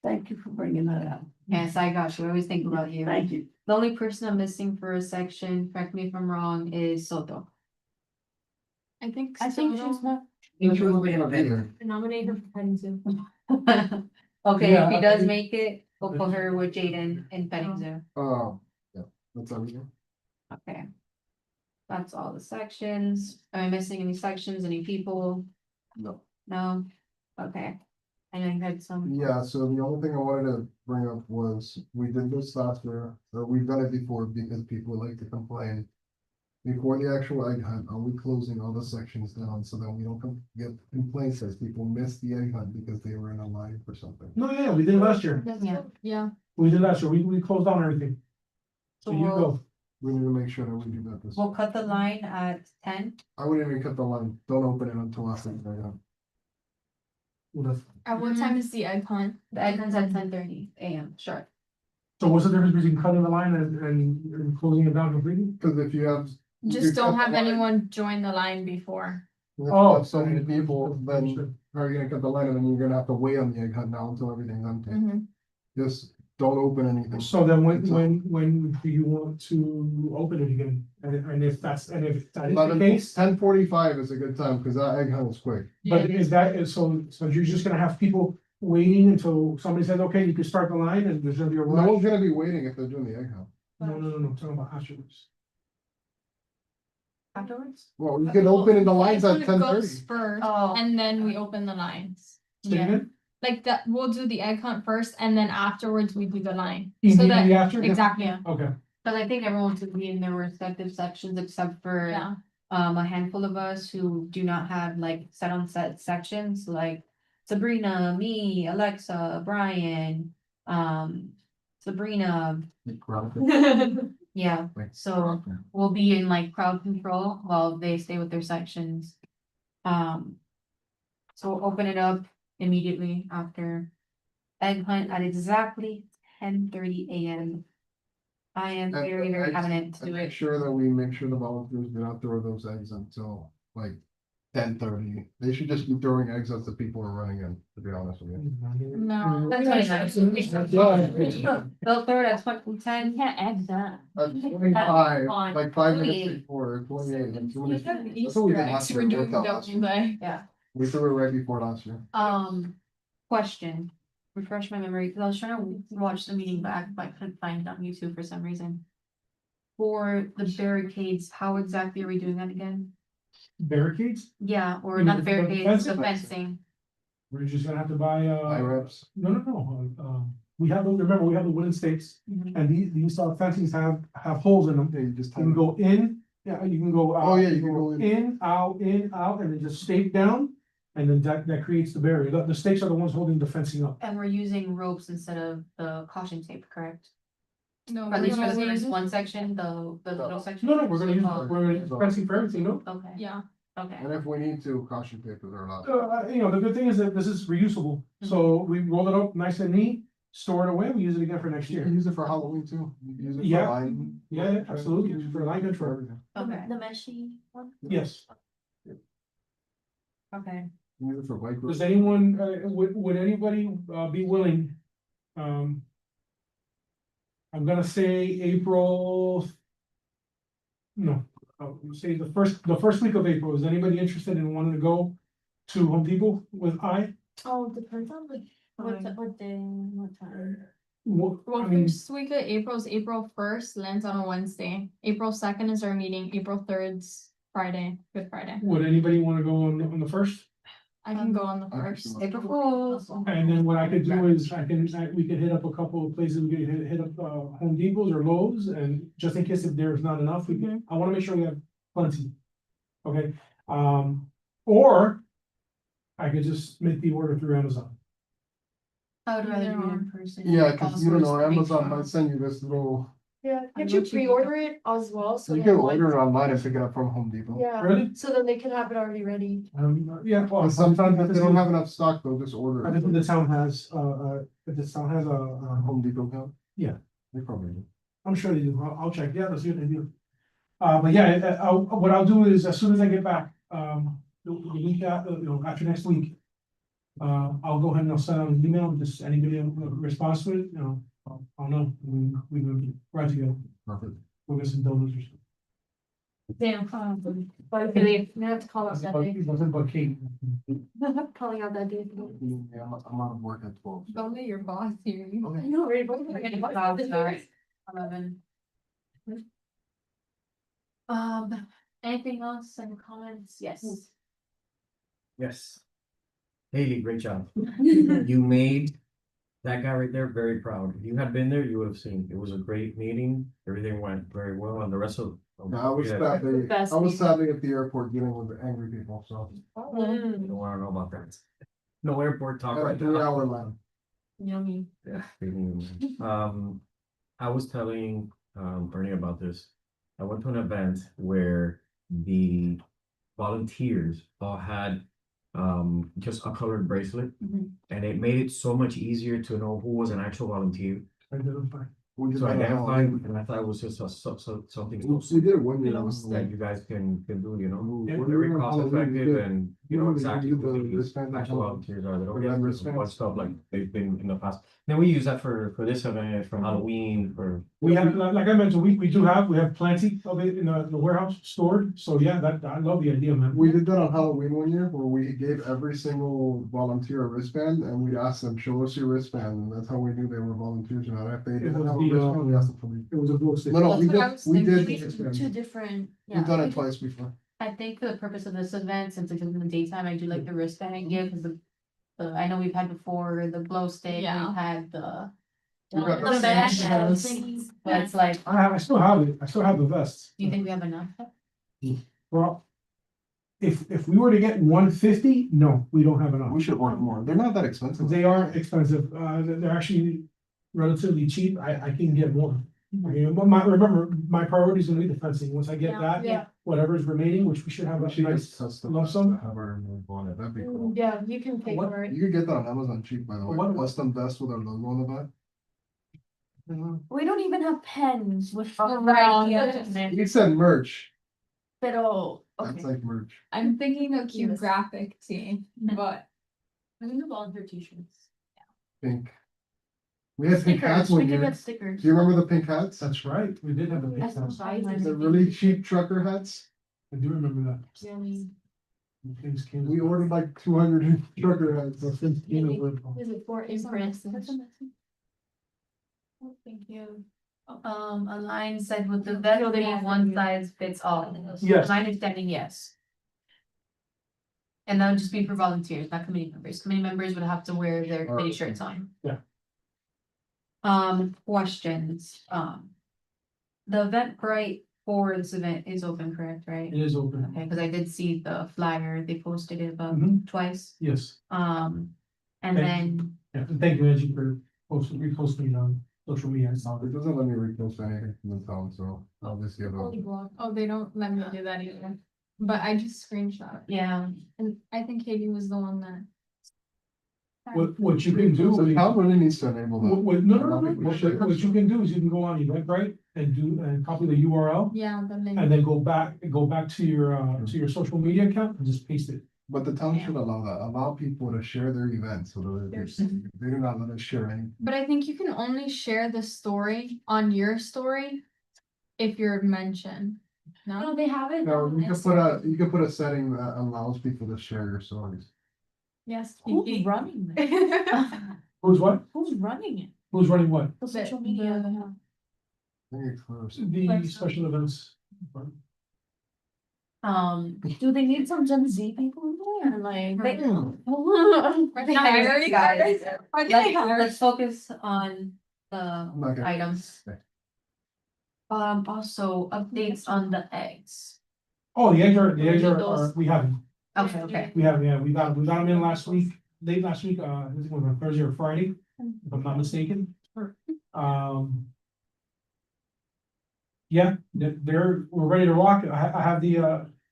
Thank you for bringing that up. Yes, I got you. I always think about you. Thank you. The only person I'm missing for a section, correct me if I'm wrong, is Soto. I think I think she's not. nominated for petting zoo. Okay, Yeah, if he I does think- make it, we'll put her with Jaden in petting zoo. Yeah, that's everything. Okay. That's all the sections. Am I missing any sections, any people? No. No? Okay. I know you had some. Yeah, so the only thing I wanted to bring up was, we did this last year, or we've done it before because people like to complain. Before the actual egg hunt, are we closing all the sections down so that we don't get complaints as people miss the egg hunt because they were in a line for something? No, yeah, we did it last year, Yeah. Yeah. we did last year, we closed down everything. So you go. We need to make sure that we do that this. We'll cut the line at 10. I wouldn't even cut the line, don't open it until after the egg hunt. At what time is the egg hunt? The egg hunt's at 10:30 AM, sharp. So what's the difference between cutting the line and closing it down completely? Cause if you have. you Just don't cut have the line, anyone join the line before. if you Oh. have so many people, then how are you gonna cut the line and then you're gonna have to wait on the egg hunt now until everything's empty? Just don't open anything. So then when do you want to open it again? And if that is the case, 10:45 is a good time, cause that egg hunt is quick. but so you're just gonna have people waiting until somebody says, okay, you can start the line and there's gonna be a No rush? one's gonna be waiting if they're doing the egg hunt. No, I'm talking about afterwards. Afterwards? Well, you can open in the lines at Egg hunt 10:30. goes first, Oh. and then we open the lines. Say Yeah, again? like that, we'll do the egg hunt first, and then afterwards we do the line. So that, Immediately after? exactly, Yeah. Okay, Because I think everyone should be in their respective sections except for yeah. a handful of us who do not have like set on set sections, like Sabrina, me, Alexa, Brian, Sabrina, yeah. So we'll be in like crowd control while they stay with their sections. So we'll open it up immediately after egg hunt at exactly 10:30 AM. I am very, very adamant to And do make it. sure that we make sure the volunteers do not throw those eggs until like 10:30. They should just be throwing eggs as the people are running in, to be honest with you. No. That's what it They'll throw it at 10. Can't egg that. At 25, fine. like 5 minutes 28. before, 28, like 2 minutes. That's Easter what we did eggs, last we're year. doing Worked out last year. Day. Yeah. We threw it right before last year. Question, refresh my memory, because I was trying to watch the meeting back, but I couldn't find it on YouTube for some reason. For the barricades, how exactly are we doing that again? barricades, Yeah, or You not mean the barricades, the fencing? fencing. we're just gonna have to buy, High reps. no, we have, remember, we have the wooden stakes, Mhm. and these fencings have holes in them. Yeah, you just. You can go in, yeah, you can go. Oh, yeah, you can go in. In, out, and then just stake down, and then that creates the barrier. The stakes are the ones holding the fencing up. And we're using ropes instead of the caution tape, correct? No, Or at least for the we're first using- one section, the little section? No, we're gonna use, Oh, we're gonna use fencing for everything, no? Okay, Yeah, okay. And if we need to, caution papers are allowed. The good thing is that this is reusable, so we roll it up nice and neat, store it away, we use it again for next You year. can use it for Halloween too. You can use it for Yeah. line. Yeah, absolutely, use it for line control. everything. Okay, The meshy one? Yes, okay. You can use it for bike. does anyone, would anybody, be willing? I'm gonna say April. No, say the first week of April, is anybody interested in wanting to go to Home Depot with Oh, depends on what day, what time. What, well, I mean, first week of April is April 1st, lands on a Wednesday. April 2nd is our meeting, April 3rd's Friday, Good Friday. would anybody wanna go on the first? I can go on the I can first. do it. April Fools. And then what I could do is we could hit up a couple of places, we could hit up Home Depots or Lowe's, and just in case if there's not enough, we can, I wanna make sure we have plenty. Okay, or I could just make the order through Amazon. I would rather do it Yeah. in person. Yeah, cause you don't know, Also, Amazon make might send you this little, Yeah, I'm could you not sure. pre-order it as well? So you they can have order it one- online and pick it up from Home Depot. Yeah, Really? so then they can have it already ready. Yeah, well, But sometimes if they don't have enough stock, they'll just order I think it. the town has, if the town has a, Home Depot account? Yeah. They probably do. I'm sure they do, I'll check, yeah, let's see what they do. But yeah, what I'll do is, as soon as I get back, the week after, after next week. I'll go ahead and I'll send out an email, just anybody response to it, I'll know, we can right to go, Perfect. we'll get some donuts or something. Damn, but really, I'm gonna have to call out that day. Nothing but cake. Calling out that day. Yeah, I'm out of work at 12. so- Don't let your boss hear you. I know, right? Both of them are getting hot. Sorry. 11. Anything else, any comments? Yes. Yes. Haley, great job. You made that guy right there very proud. If you had been there, you would have seen. It was a great meeting. Everything went very well, and the rest of. Yeah, I was Yeah, sadly, Best I was people. sadly at the airport dealing with angry people, so. You don't wanna know about that. No airport talk right now. 3 hour line. Yummy. Yeah. I was telling Bernie about this. I went to an event where the volunteers all had just a colored bracelet. Mhm. And it made it so much easier to know who was an actual volunteer. Identify. We did So that on identifying, Halloween. and I thought it was just something We did it one year. on that Halloween. you guys can do, Yeah, we very were on cost Halloween, we effective did- and we you know did exactly the who these wristband actual on- volunteers are, they don't the get red to wristbands. watch stuff like they've been in the past. Then we use that for this event, for Halloween, for. We have, like I mentioned, we have plenty of it in the warehouse stored, so yeah, I love the idea, man. We did that on Halloween one year where we gave every single volunteer a wristband and we asked them, show us your wristband. And that's how we knew they were volunteers or not. If they didn't was have a the, wristband, we asked them for the. It was a glow stick. No, no, That's we what I did, was we did. thinking. the wristband. Two different. We've done it twice before. I think for the purpose of this event, since it's in the daytime, I do like the wristband give, because I know we've had before the glow stick, Yeah. we've had the. We got the the vest, thingies. But it's like, I still have it, I still have the vests. do you think we have enough? Well, if we were to get 150, no, we don't have enough. We should order more. They're not that expensive. They are expensive, they're actually relatively cheap, I can get more. I mean, but remember, my priority is gonna be the fencing, once I get Yeah, that, yeah. whatever is remaining, which we should have We a should nice get custom. lump sum. Have our move on it. That'd be cool. Yeah, you can pay What- for it. You could get that on Amazon cheap, by the way. What- Custom vest with our logo on the back. We don't even have pens with. Right, yeah. You said merch. Pero, That's okay. like merch. I'm thinking of cute Yes. graphic tee, but I think the volunteer t-shirts. Pink. We had pink hats Stickers, we one can year. get stickers. Do you remember the pink hats? That's right, we did have a big That's house. not bad. The really cheap trucker hats? I do remember that. Yummy. Things came. We ordered like 200 trucker hats. Is it for impress? Oh, thank you. Align said with the vest, being one size fits all. Yes. My understanding, yes. And that would just be for volunteers, not committee members. Committee members would have to wear their committee shirts on. Questions, the Eventbrite for this event is open, correct, right? It is open. Okay, because I did see the flyer, they posted it about Mhm. twice, Yes, and Thank then, yeah, and thank you, Angie, for reposting on social media. I saw It it. doesn't let me repost anything from the town, so I'll just give it. Oh, they don't let me do that either, but I just screenshot, yeah, and I think Katie was the one that. What you can do. So the town really needs to enable that. No, what you can do is you can go on Eventbrite and copy the URL. Yeah, the link. And then go back to your social media account and just paste it. But the town should allow that, allow people to share their events, so that they do not let us share any. But I think you can only share the story on your story if you're mentioned. No, they have it. No, you could put a setting that allows people to share your stories. Yes. Who's running it? Who's what? Who's running it? Who's running what? The social media. I think it's close. The special events. Do they need some Gen Z people in there? Like, Right. Are they hiring guys? Are they let's hiring? focus on the I'm not gonna- items. Also updates on the eggs. Oh, the eggs are, we have them. Okay, We got them in last week, late last week, I think it was on Thursday or Friday, if I'm not mistaken. Yeah, we're ready to rock. I have the,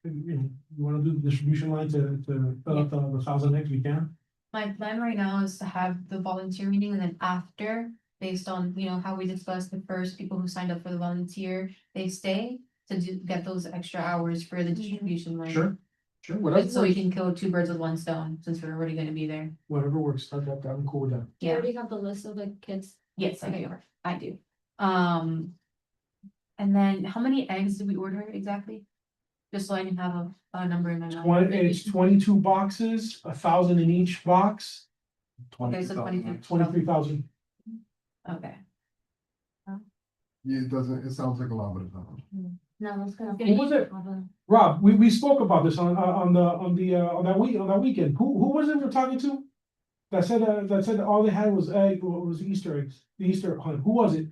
you wanna do the distribution line to fill up the 1,000 eggs we can? my plan right now is to have the volunteer meeting and then after, based on, how we discussed the first people who signed up for the volunteer, they stay to get those extra hours for the distribution line. Sure, So we can kill two birds with one stone, since we're already gonna be there. whatever works, I'm cool with that. Yeah. already have the list of the kids. Yes, Okay. I do. And then how many eggs did we order exactly? Just so I can have a number in my mind. It's 22 boxes, 1,000 in each box, Okay, so 22. 23,000. Okay. It sounds like a lot, but it's not. No, it's gonna. Who was it? Rob, we spoke about this on that weekend. Who was it we're talking to? That said all they had was was Easter eggs, the Easter hunt. Who was it?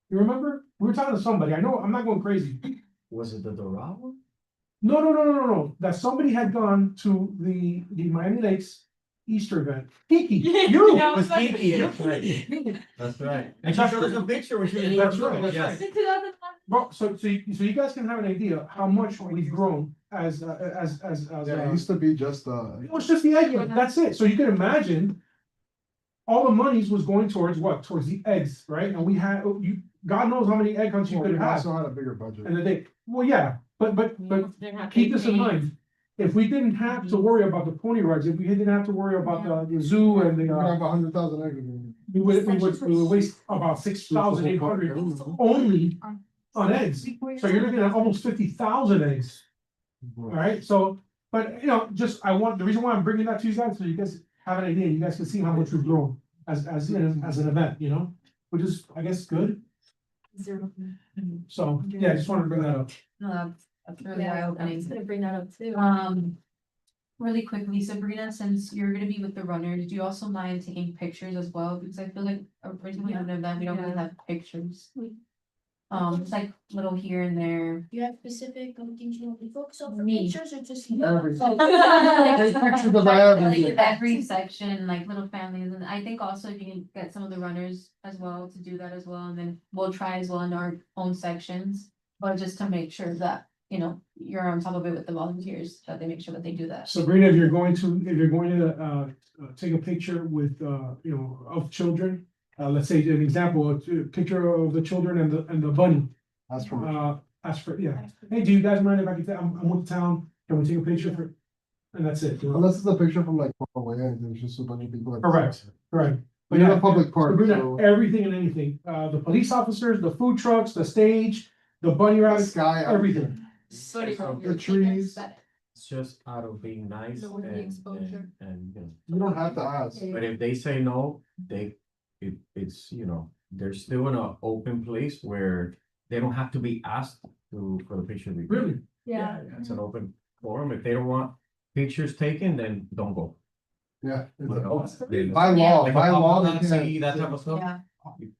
You remember? We were talking to somebody. I know I'm not going crazy. Was it the Dorado? No. That somebody had gone to the Miami Lakes Easter event. Kiki, you. Yeah, Was Kiki, that's right. That's right. And she showed us a picture when she was. That's right. Yes. Well, so you guys can have an idea how much we've grown as Yeah, it used to be just, it was just the egg yolk, that's it. So you can imagine. All the monies was going towards what? Towards the eggs, right? And we had, God knows how many egg hunts you well, could we have also had a bigger budget. in a day. Well, yeah, but keep this in mind. If we didn't have to worry about the pony rides, if we didn't have to worry about the zoo and We the, have 100,000 eggs. we would waste about 6,800 only on eggs. So you're looking at almost 50,000 eggs. Alright, so, but the reason why I'm bringing that to you guys, so you guys have an idea, you guys can see how much we've grown as an event, which is, I guess, good. So, yeah, I just wanted to bring that up. No, that's really eye-opening. gonna bring that up too. Really quickly, Sabrina, since you're gonna be with the runner, did you also mind taking pictures as well? Because I feel like originally on an event, we don't really have pictures. It's like little here and there. You have specific things you want to focus on for Me. pictures or just? Everything. Like, Pictures of everything. every section, like little families, and I think also if you can get some of the runners as well to do that as well, and then we'll try as well in our own sections. But just to make sure that, you're on top of it with the volunteers, that they make sure that they do that. Sabrina, if you're going to take a picture with, of children, let's say an example, a picture of the children and the bunny. That's from. Ask for, yeah. Hey, do you guys mind if I get, I'm with town, can we take a picture for? And that's it. Unless it's a picture from like far away and there's just a bunch of people. Correct. But But you're in a public park, Sabrina, so everything and anything, the police officers, the food trucks, the stage, the bunny the rides, sky, everything. The trees. It's just out of being nice The windy exposure. and. You don't have to ask. But if they say no, it's, they're still in an open place where they don't have to be asked for the picture. to be taken. Really? Yeah. It's an open forum. If they don't want pictures taken, then don't go. Yeah. You know, they- By Yeah. law, Like by a law. they paparazzi, can't- that type of stuff. Yeah,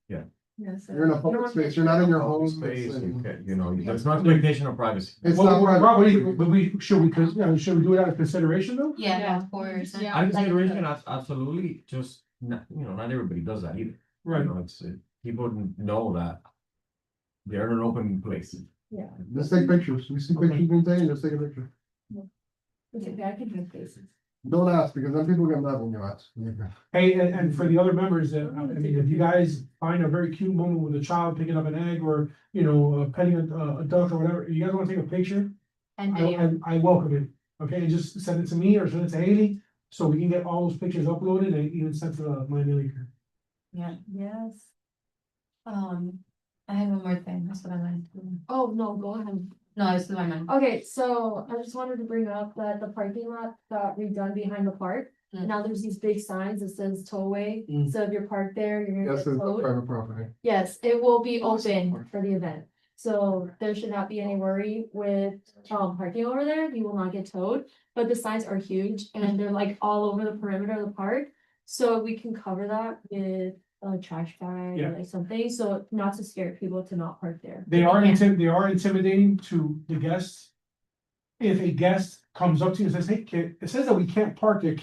Yeah. Yes. You're in a public space, you're not in your home. Space, it's, you can, you know, there's no expectation of privacy. It's Well, not private. but should we, should we do it out of consideration though? Yeah, of course. Yeah. Out of consideration, absolutely, just, not, you know, not everybody does that either. Right. You know, it's, people know that they're in an open place. Just take pictures, we see pictures being taken, just take a picture. I can do faces. Don't ask, because then people get mad when you ask. Hey, and for the other members, I mean, if you guys find a very cute moment with a child picking up an egg or, you know, petting a duck or whatever, you guys wanna take a picture? And video. I welcome it, okay, and just send it to me or send it to Haley, so we can get all those pictures uploaded and even sent to my maker. Yeah. Yes. I have one more thing, that's what I wanted to do. Oh, no, go ahead. No, this is my mind. Okay, so I just wanted to bring up that the parking lot got redone behind the park. And now there's these big signs that says tollway, Mm. so if you're parked there, you're gonna Yes, get it's towed. private property. Yes, it will be open for the event. So there should not be any worry with parking over there. You will not get towed. But the signs are huge and they're like all over the perimeter of the park. So we can cover that with a trash bag Yeah. or like something, so not to scare people to not park there. They are Yeah. they are intimidating to the guests. If a guest comes up to you and says, hey, kid, it says that we can't park there,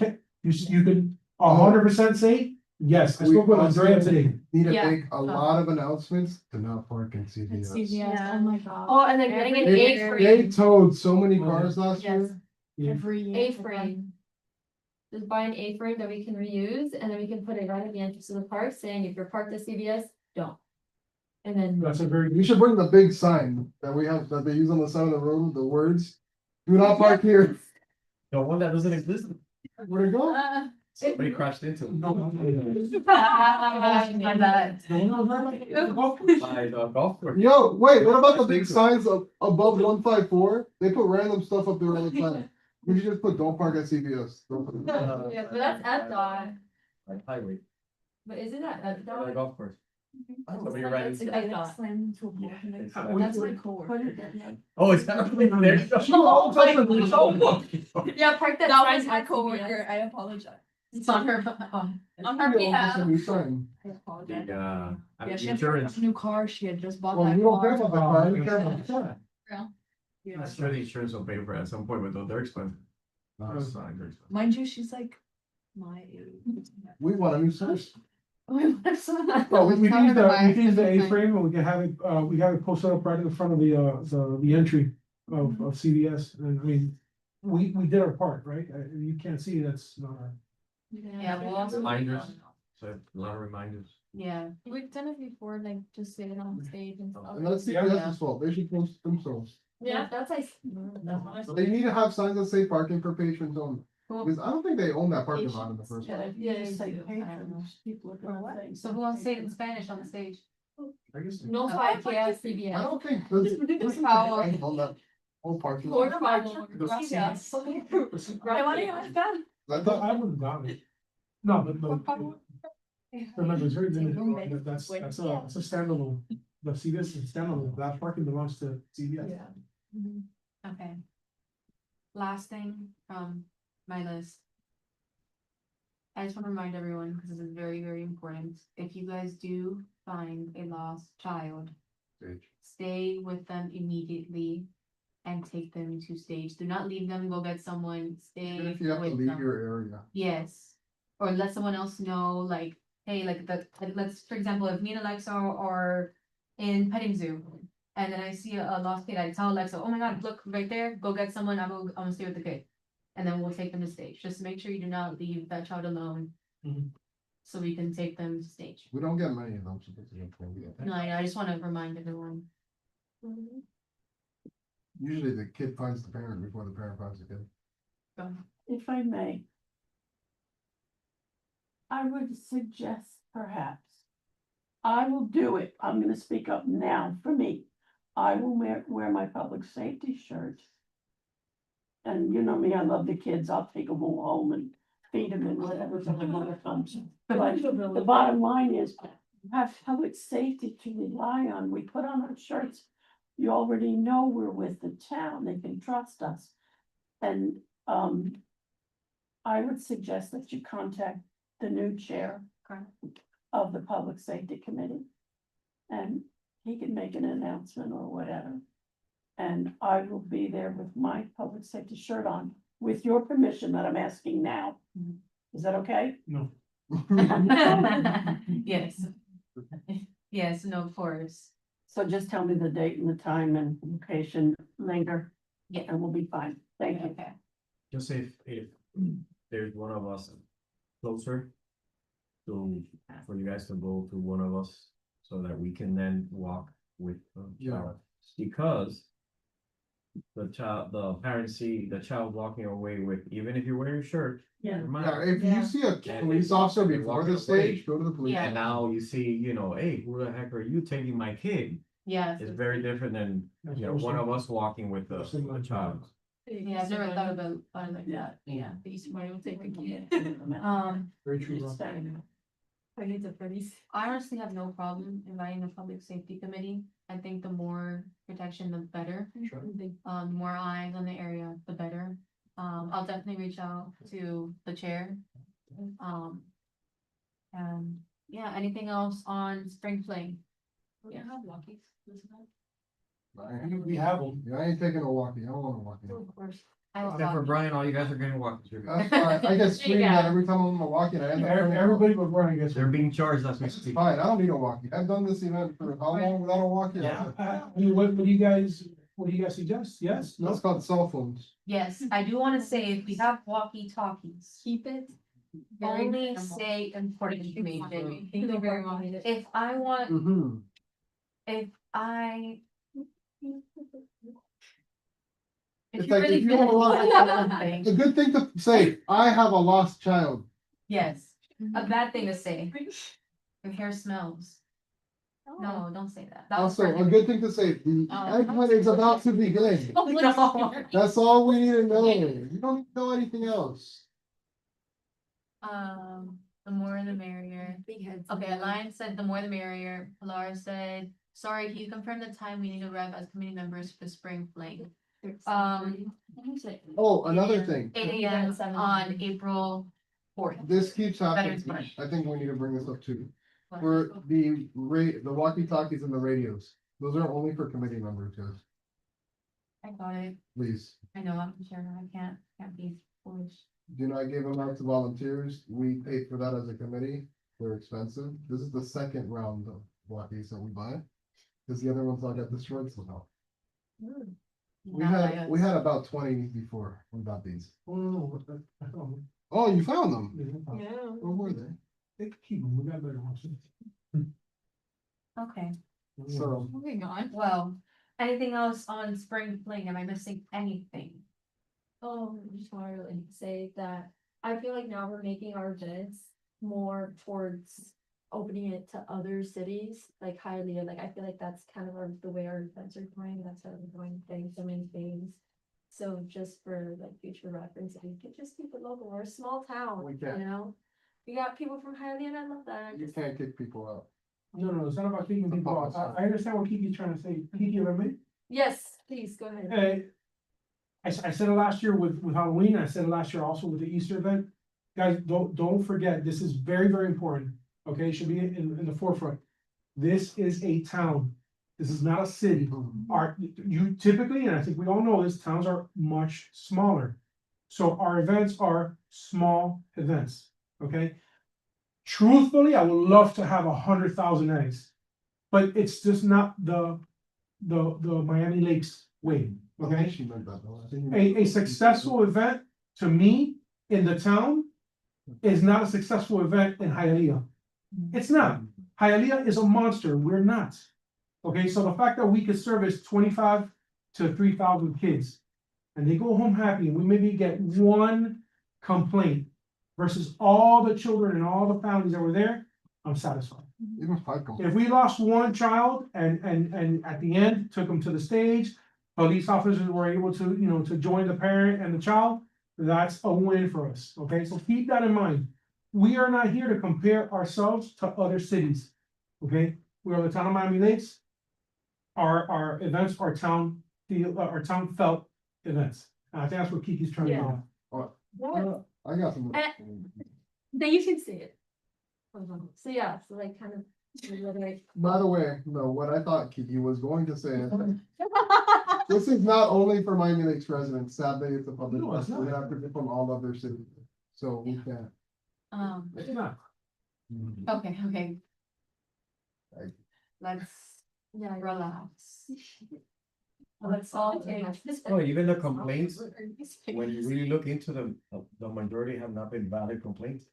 you can 100% say, yes, I spoke with Andrea today. Need to Yeah. make a lot of announcements to not park in CVS. Oh my god. Oh, and then getting an They A-frame. towed so many cars last Yes, year. Every year. A-frame. Just buy an A-frame that we can reuse and then we can put it right at the entrance of the park saying if you're parked at CVS, don't. And then. That's a very, We should bring the big sign that we have, that they use on the side of the road, the words, do not park here. The one that doesn't exist, Where'd it go? somebody crashed into. By the golf course. Yo, wait, what about the big signs above 154? They put random stuff up there all the time. We should just put don't park at CVS. Don't put- Yeah, but that's at dot, Like highway, but isn't that at by the dot? golf course. Somebody riding. It's at dot. That's pretty cool. Oh, it's not really there. Yeah, park that. That was sign my at coworker, CVS. I apologize. It's on her. On Yeah, her it's behalf. a new sign. I apologize. Yeah, I Yeah, mean, she had insurance, a new car, she had just bought Well, that you don't care car. about the car, you care about the sign. Yeah. I'm sure the insurance will pay for it at some point, but they're expensive. Signs are expensive. Mind you, she's like my age. We want a new sign. we can use the A-frame and we can have it, we have it posted up right in the front of the entry of CVS, and I mean, we did our part, right? You can't see, that's not our. Yeah, we'll also. Reminders, so a lot of reminders. Yeah. We've done it before, like just sitting on stage and stuff. And that's CVS's fault. They should post themselves. Yeah, that's like. They need to have signs that say parking for patrons only. Cool. Because I don't think they own that parking lot in the first place. Yeah, you say do. patrons, people are gonna think. So who wants to say it in Spanish on the stage? I guess. No five KS I CVS. don't think this Power. on that whole parking Or lot. five. Gracias. I wanna hear what's that. I I thought, would have gotten it. No, but remember, it's very limited, that's a standalone, the CVS is standalone, that parking belongs to CVS. Okay. Last thing from my list. I just want to remind everyone, because this is very, very important, if you guys do find a lost child, stay with them immediately and take them to stage. Do not leave them, go get someone, stay even if you have to with leave them. your area. Yes, or let someone else know, like, hey, like let's, for example, if me and Alexa are in petting zoo. And then I see a lost kid, I tell Alexa, oh my god, look right there, go get someone, I'm gonna stay with the kid. And then we'll take them to stage, just make sure you do not leave that child alone. Mhm. So we can take them to stage. We don't get many of them. So this is a problem. No, I just wanna remind everyone. Usually the kid finds the parent before the parent finds the kid. If I may. I would suggest perhaps. I will do it. I'm gonna speak up now for me. I will wear my public safety shirt. And you know me, I love the kids. I'll take them all home and feed them and whatever till the mother comes. But the bottom line is, have public safety to rely on. We put on our shirts. You already know we're with the town. They can trust us. And, I would suggest that you contact the new chair. of the Public Safety Committee. And he can make an announcement or whatever. And I will be there with my public safety shirt on, with your permission that I'm asking now. Is that okay? No. Yes. Yes, no, of course. So just tell me the date and the time and location later. Yeah. And we'll be fine. Thank you. Okay. Just if there's one of us closer. So for you guys to go to one of us so that we can then walk with the child. Because the parents see the child walking away with, even if you're wearing a shirt. Yeah. your Yeah, mind. if you see a police officer before the stage, go to the police. Yeah. And now you see, you know, hey, who the heck are you taking my kid? Yes. It's very different than, you know, one of us walking with the child. Yeah, I've never thought about it like that. Yeah. Somebody will take a kid. Very true. I honestly have no problem inviting the public safety committee. I think the more protection, the better. The more eyes on the area, the better. I'll definitely reach out to the chair. And yeah, anything else on spring fling? We have walkies. We have them. Yeah, I ain't taking a walkie, I don't wanna walk in. Of course. I will Except for walk. Brian, all you guys are getting walkies. That's fine, I get screamed at every time I'm walking, I end up. turning off. Everybody but Brian gets. They're being charged as we It's speak. fine, I don't need a walkie, I've done this event for how long without a walkie? I mean, what do you guys suggest? Yes? No? That's called cell phones. Yes, I do wanna say if we have walkie talkies, Keep it. only say important information. Thank you very much. If I want, Mm-hmm. if I. It's you like really if you feel have a like lot- something, It's a good thing to say, I have a lost child. yes, a bad thing to say. Your hair smells. No, don't say that. That was Also, for a good thing to say, the eggplant is about to begin. Oh, no. That's all we need to know. You don't need to know anything else. The more the merrier. Okay, Alliance said the more the merrier. Pilar said, sorry, can you confirm the time we need to arrive as committee members for spring fling? Oh, another thing, 8 AM on April 4th. this keeps happening. Veterans March. I think we need to bring this up too. For the walkie talkies and the radios, those are only for committee members, guys, I got it. please. I know, I'm sure. I can't be foolish. Do not give them out to volunteers. We pay for that as a committee. They're expensive. This is the second round of walkies that we buy. Cause the other ones all got destroyed somehow. We had about 20 before we got these. Oh, no, I found them. Oh, you found them? Yeah. Where were they? They can keep them, we got better ones. Okay, So, Moving on. well, anything else on spring fling? Am I missing anything? Just wanted to like say that I feel like now we're making our events more towards opening it to other cities, like Hialeah, like I feel like that's kind of the way our events are going, that's how we're going, getting so many things. So just for like future reference, we could just keep it local, we're a small town, We you can. know? We got people from Hialeah and I love that. you can't kick people out. No, it's not about keeping people out. I understand what Kiki's trying to say. Kiki, if I may? Yes, please, go ahead. Hey, I said it last year with Halloween, I said it last year also with the Easter event. Guys, don't forget, this is very, very important, okay, should be in the forefront. This is a town, this is not a city. You typically, and I think we all know this, towns are much smaller. So our events are small events, okay? Truthfully, I would love to have 100,000 eggs, but it's just not the Miami Lakes way, okay? She meant that though. I think you- A successful event, to me, in the town, is not a successful event in Hialeah. It's not. Hialeah is a monster, we're not. Okay, so the fact that we could service 25 to 3,000 kids, and they go home happy, and we maybe get one complaint versus all the children and all the families that were there, I'm satisfied. Even 5 goals. If we lost one child and at the end took them to the stage, police officers were able to, you know, to join the parent and the child, that's a win for us, okay? So keep that in mind. We are not here to compare ourselves to other cities, okay? We are the town of Miami Lakes. Our events are town felt events. And I think that's what Kiki's trying to do. I got some. Then you can say it. So yeah, so like kind of. like- By the way, no, what I thought Kiki was going to say is, this is not only for Miami Lakes residents, sadly, it's a public No, it's bus, we not. have people from all of their cities, so we can't. It's not. Okay. Right. Let's Yeah. relax. Let's all take. Oh, even the complaints, when you really look into them, the majority have not been valid complaints.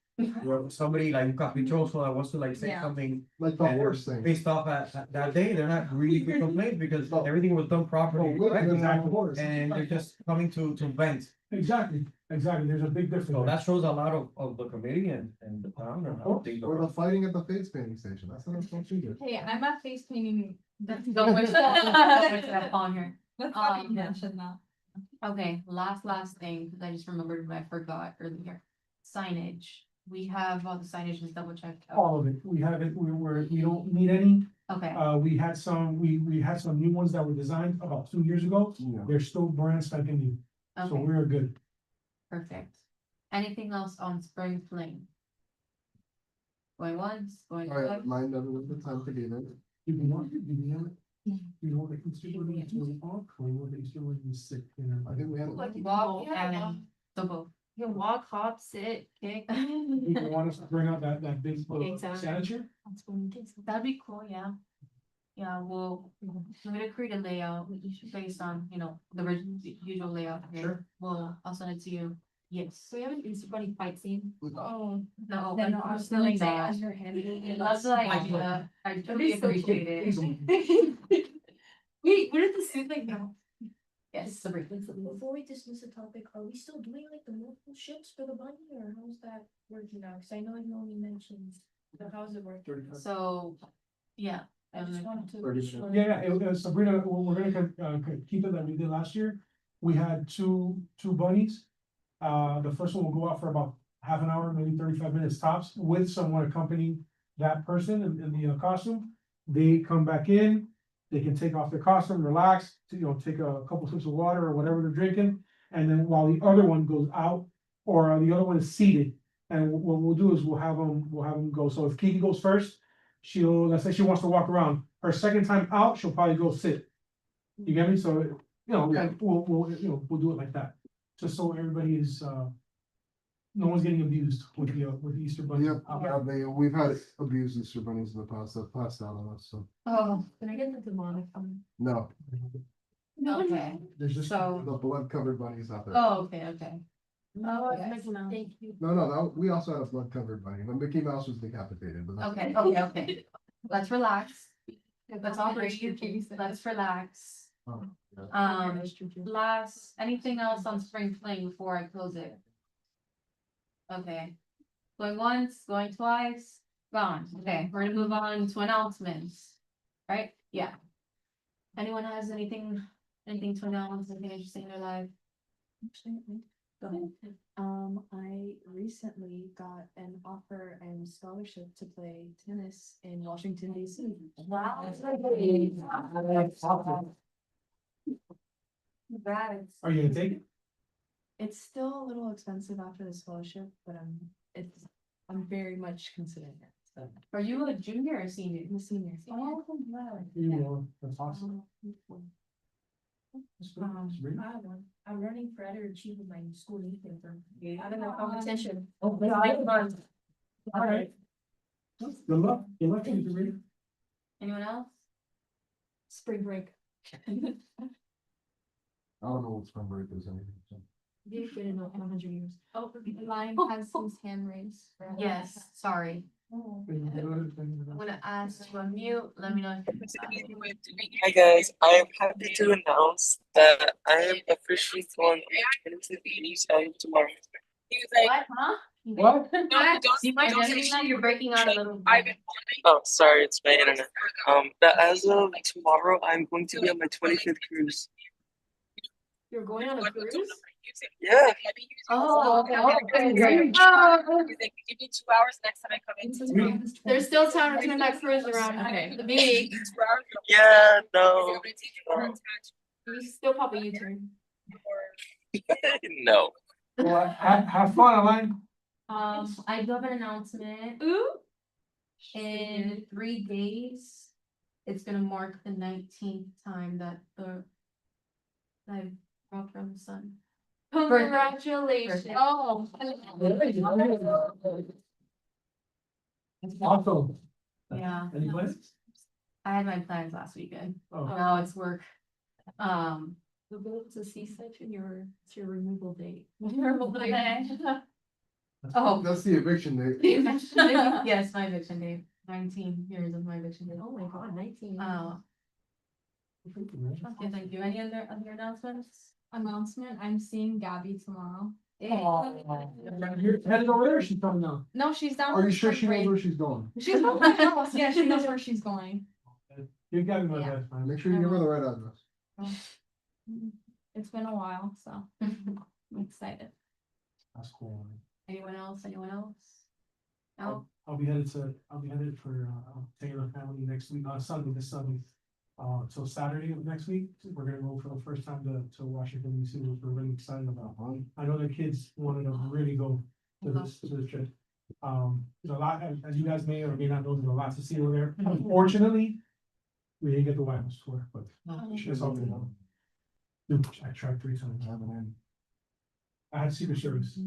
Where somebody like caprichoso that wants to like say Yeah. something Like the and they're horse thing. pissed off at that day, they're not really good complaints because everything was done properly, Oh, right? with the horse. And they're just coming to vent. Exactly, there's a big difference. So that shows a lot of the committee and the town and how they Or the fighting at the face painting station, that's what I'm supposed to do. Hey, I'm at face painting. Don't wish that on here. Let's not not even mention that. Okay, last thing, because I just remembered what I forgot earlier. Signage. We have all the signage and double checked. All of it, we have it, we don't need any, Okay, we had some new ones that were designed about 2 years ago, Yeah. they're still brand spanking new, so okay, we're good. perfect. Anything else on Spring Fling? Going once, going Alright, twice? remind everyone the time to be there. Do you want it, do you want it? You know, the Easter bunny is really off, or you want the Easter bunny is sick, you know? I think we had. Walk and double. You can walk, hop, sit, kick. You want us to bring out that big Exactly. signature? That's when it is. That'd be cool, yeah. Yeah, we're gonna create a layout based on, the usual layout here. I'll send it to you. Yes. So we have an Easter bunny fight scene. Oh, no, Then I'm I'm still still doing say that. underhanded. That's the idea. I truly appreciate it. Wait, where did the suit like go? Yes, Sabrina. Before we dismiss the topic, are we still doing like the multiple ships for the bunny or how's that working out? Cause I know you only mentioned, so how's it working? So, yeah. I just wanted to. 30 sure. Yeah, Sabrina, we're gonna keep it that we did last year. We had two bunnies. The first one will go out for about half an hour, maybe 35 minutes tops, with someone accompanying that person in the costume. They come back in, they can take off their costume, relax, take a couple sips of water or whatever they're drinking. And then while the other one goes out, or the other one is seated, and what we'll do is we'll have them go. So if Kiki goes first, let's say she wants to walk around. Her second time out, she'll probably go sit. You get me? So, like, we'll do it like that. Just so everybody is, no one's getting abused with the Easter bunny. Yep, we've had abused Easter bunnies in the past that passed out on us, so, Oh, Can I get the demonic? no, okay. There's just. So, the blood covered bunnies out there. okay. Oh, Okay. thank you. No, we also had a blood covered bunny, but Mickey Mouse was decapitated, but that's. Okay. Let's relax. Let's all breathe. Let's relax. Oh, yeah. Last, anything else on Spring Fling before I close it? Okay. Going once, going twice, gone. Okay, we're gonna move on to announcements. Right? Yeah. Anyone has anything to announce, anything interesting in their life? Go ahead. I recently got an offer and scholarship to play tennis in Washington DC. Wow. Congrats. Are you gonna take it? It's still a little expensive after the scholarship, but I'm very much considering it, so. Are you a junior or senior? I'm a senior. Oh, wow. You will, that's awesome. That's good. Sabrina? I'm running for editor in chief of my school newspaper. I'm in a competition. All right. Good luck to you, Sabrina. Anyone else? Spring break. I don't know what spring break is anymore. So. You've been in 100 years. Oh, Lion has his hand raised. Yes, sorry. Oh. I'm gonna ask to unmute, let me know. Hi guys, I am happy to announce that I am officially going on maternity leave tomorrow. What, huh? What? You might just, you're breaking out a little. Oh, sorry, it's my internet. That as of tomorrow, I'm going to be on my 25th cruise. You're going on a cruise? Yeah. Oh, okay. Give me 2 hours next time I come in. There's still time to turn that cruise around. Okay, the meeting. Yeah, no. You still pop a U-turn. No. Well, have fun, Elaine. I do have an announcement. Ooh. In 3 days, it's gonna mark the 19th time that I've brought from the sun. Congratulations. Birthday. Oh. Awesome. Yeah. Any plans? I had my plans last weekend. Oh. Now it's work. It's a C-section, it's your removal date. Oh. That's the eviction date. Yes, my eviction date, 19 years of my eviction date. Oh my god, 19. Okay, thank you. Any other announcements? Announcement, I'm seeing Gabby tomorrow. You're headed over there, or she's coming now? No, she's down. Are for you sure she spring knows where break. she's going? She's going to my house. Yeah, she knows where she's going. You got me, Yeah. that's fine. Make sure you give her the right address. It's been a while, so I'm excited. That's cool. Anyone else? Anyone else? No? I'll be headed for Taylor family next week, this Sunday. So Saturday of next week, we're gonna go for the first time to Washington DC, which we're really excited about. I know the kids wanted to really go to this trip. There's a lot, as you guys may or may not know, there's a lot to see over there. Unfortunately, we didn't get the White House tour, but it's all good. Dude, I tried 3 times. I haven't had I had Secret Service.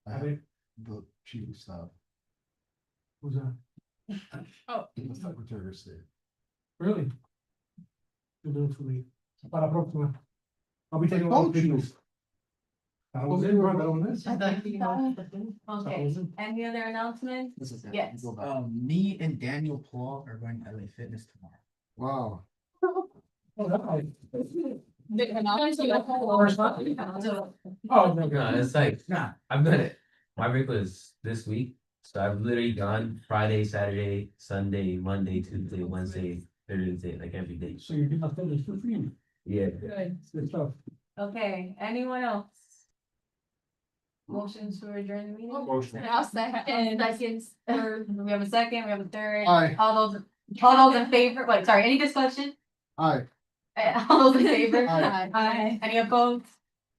I Have have it? the chief of staff, Who's that? the Secretary of State. Really? You're doing it for me. Para la próxima. I'll be taking a lot told of you. pictures. That was it, bro, that was it. I thought you know. Okay, any other announcements? This is it. Yes. Go back. Me and Daniel Paul are going to LA Fitness tomorrow. Wow. Oh, that's nice. Big announcement. Oh, no, No, it's like, Nah, I've done it. My break was this week, so I've literally gone Friday, Saturday, Sunday, Monday, Tuesday, Wednesday, Thursday, like every day. So you're doing a fitness for free. Yeah. Good. Good stuff. Okay, anyone else? Motions to adjourn the meeting? Motion. I'll second. Seconds. We have a second, we have a third. Aye. All those in favor, wait, sorry, any discussion? Aye. All those in favor? Aye. Aye. Any opposed?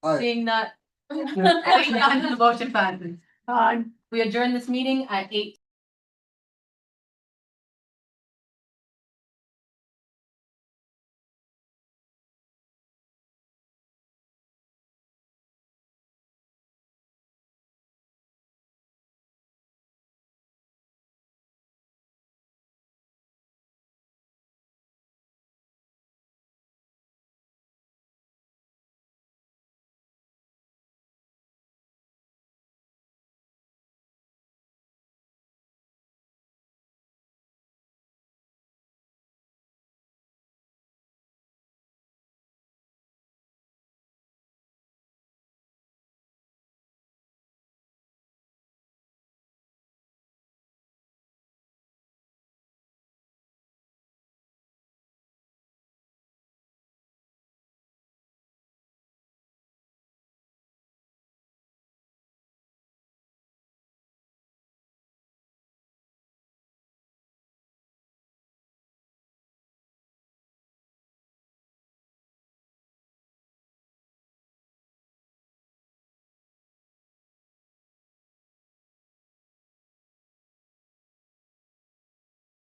Aye. Seeing that. The motion passes. Time. We adjourn this meeting at 8.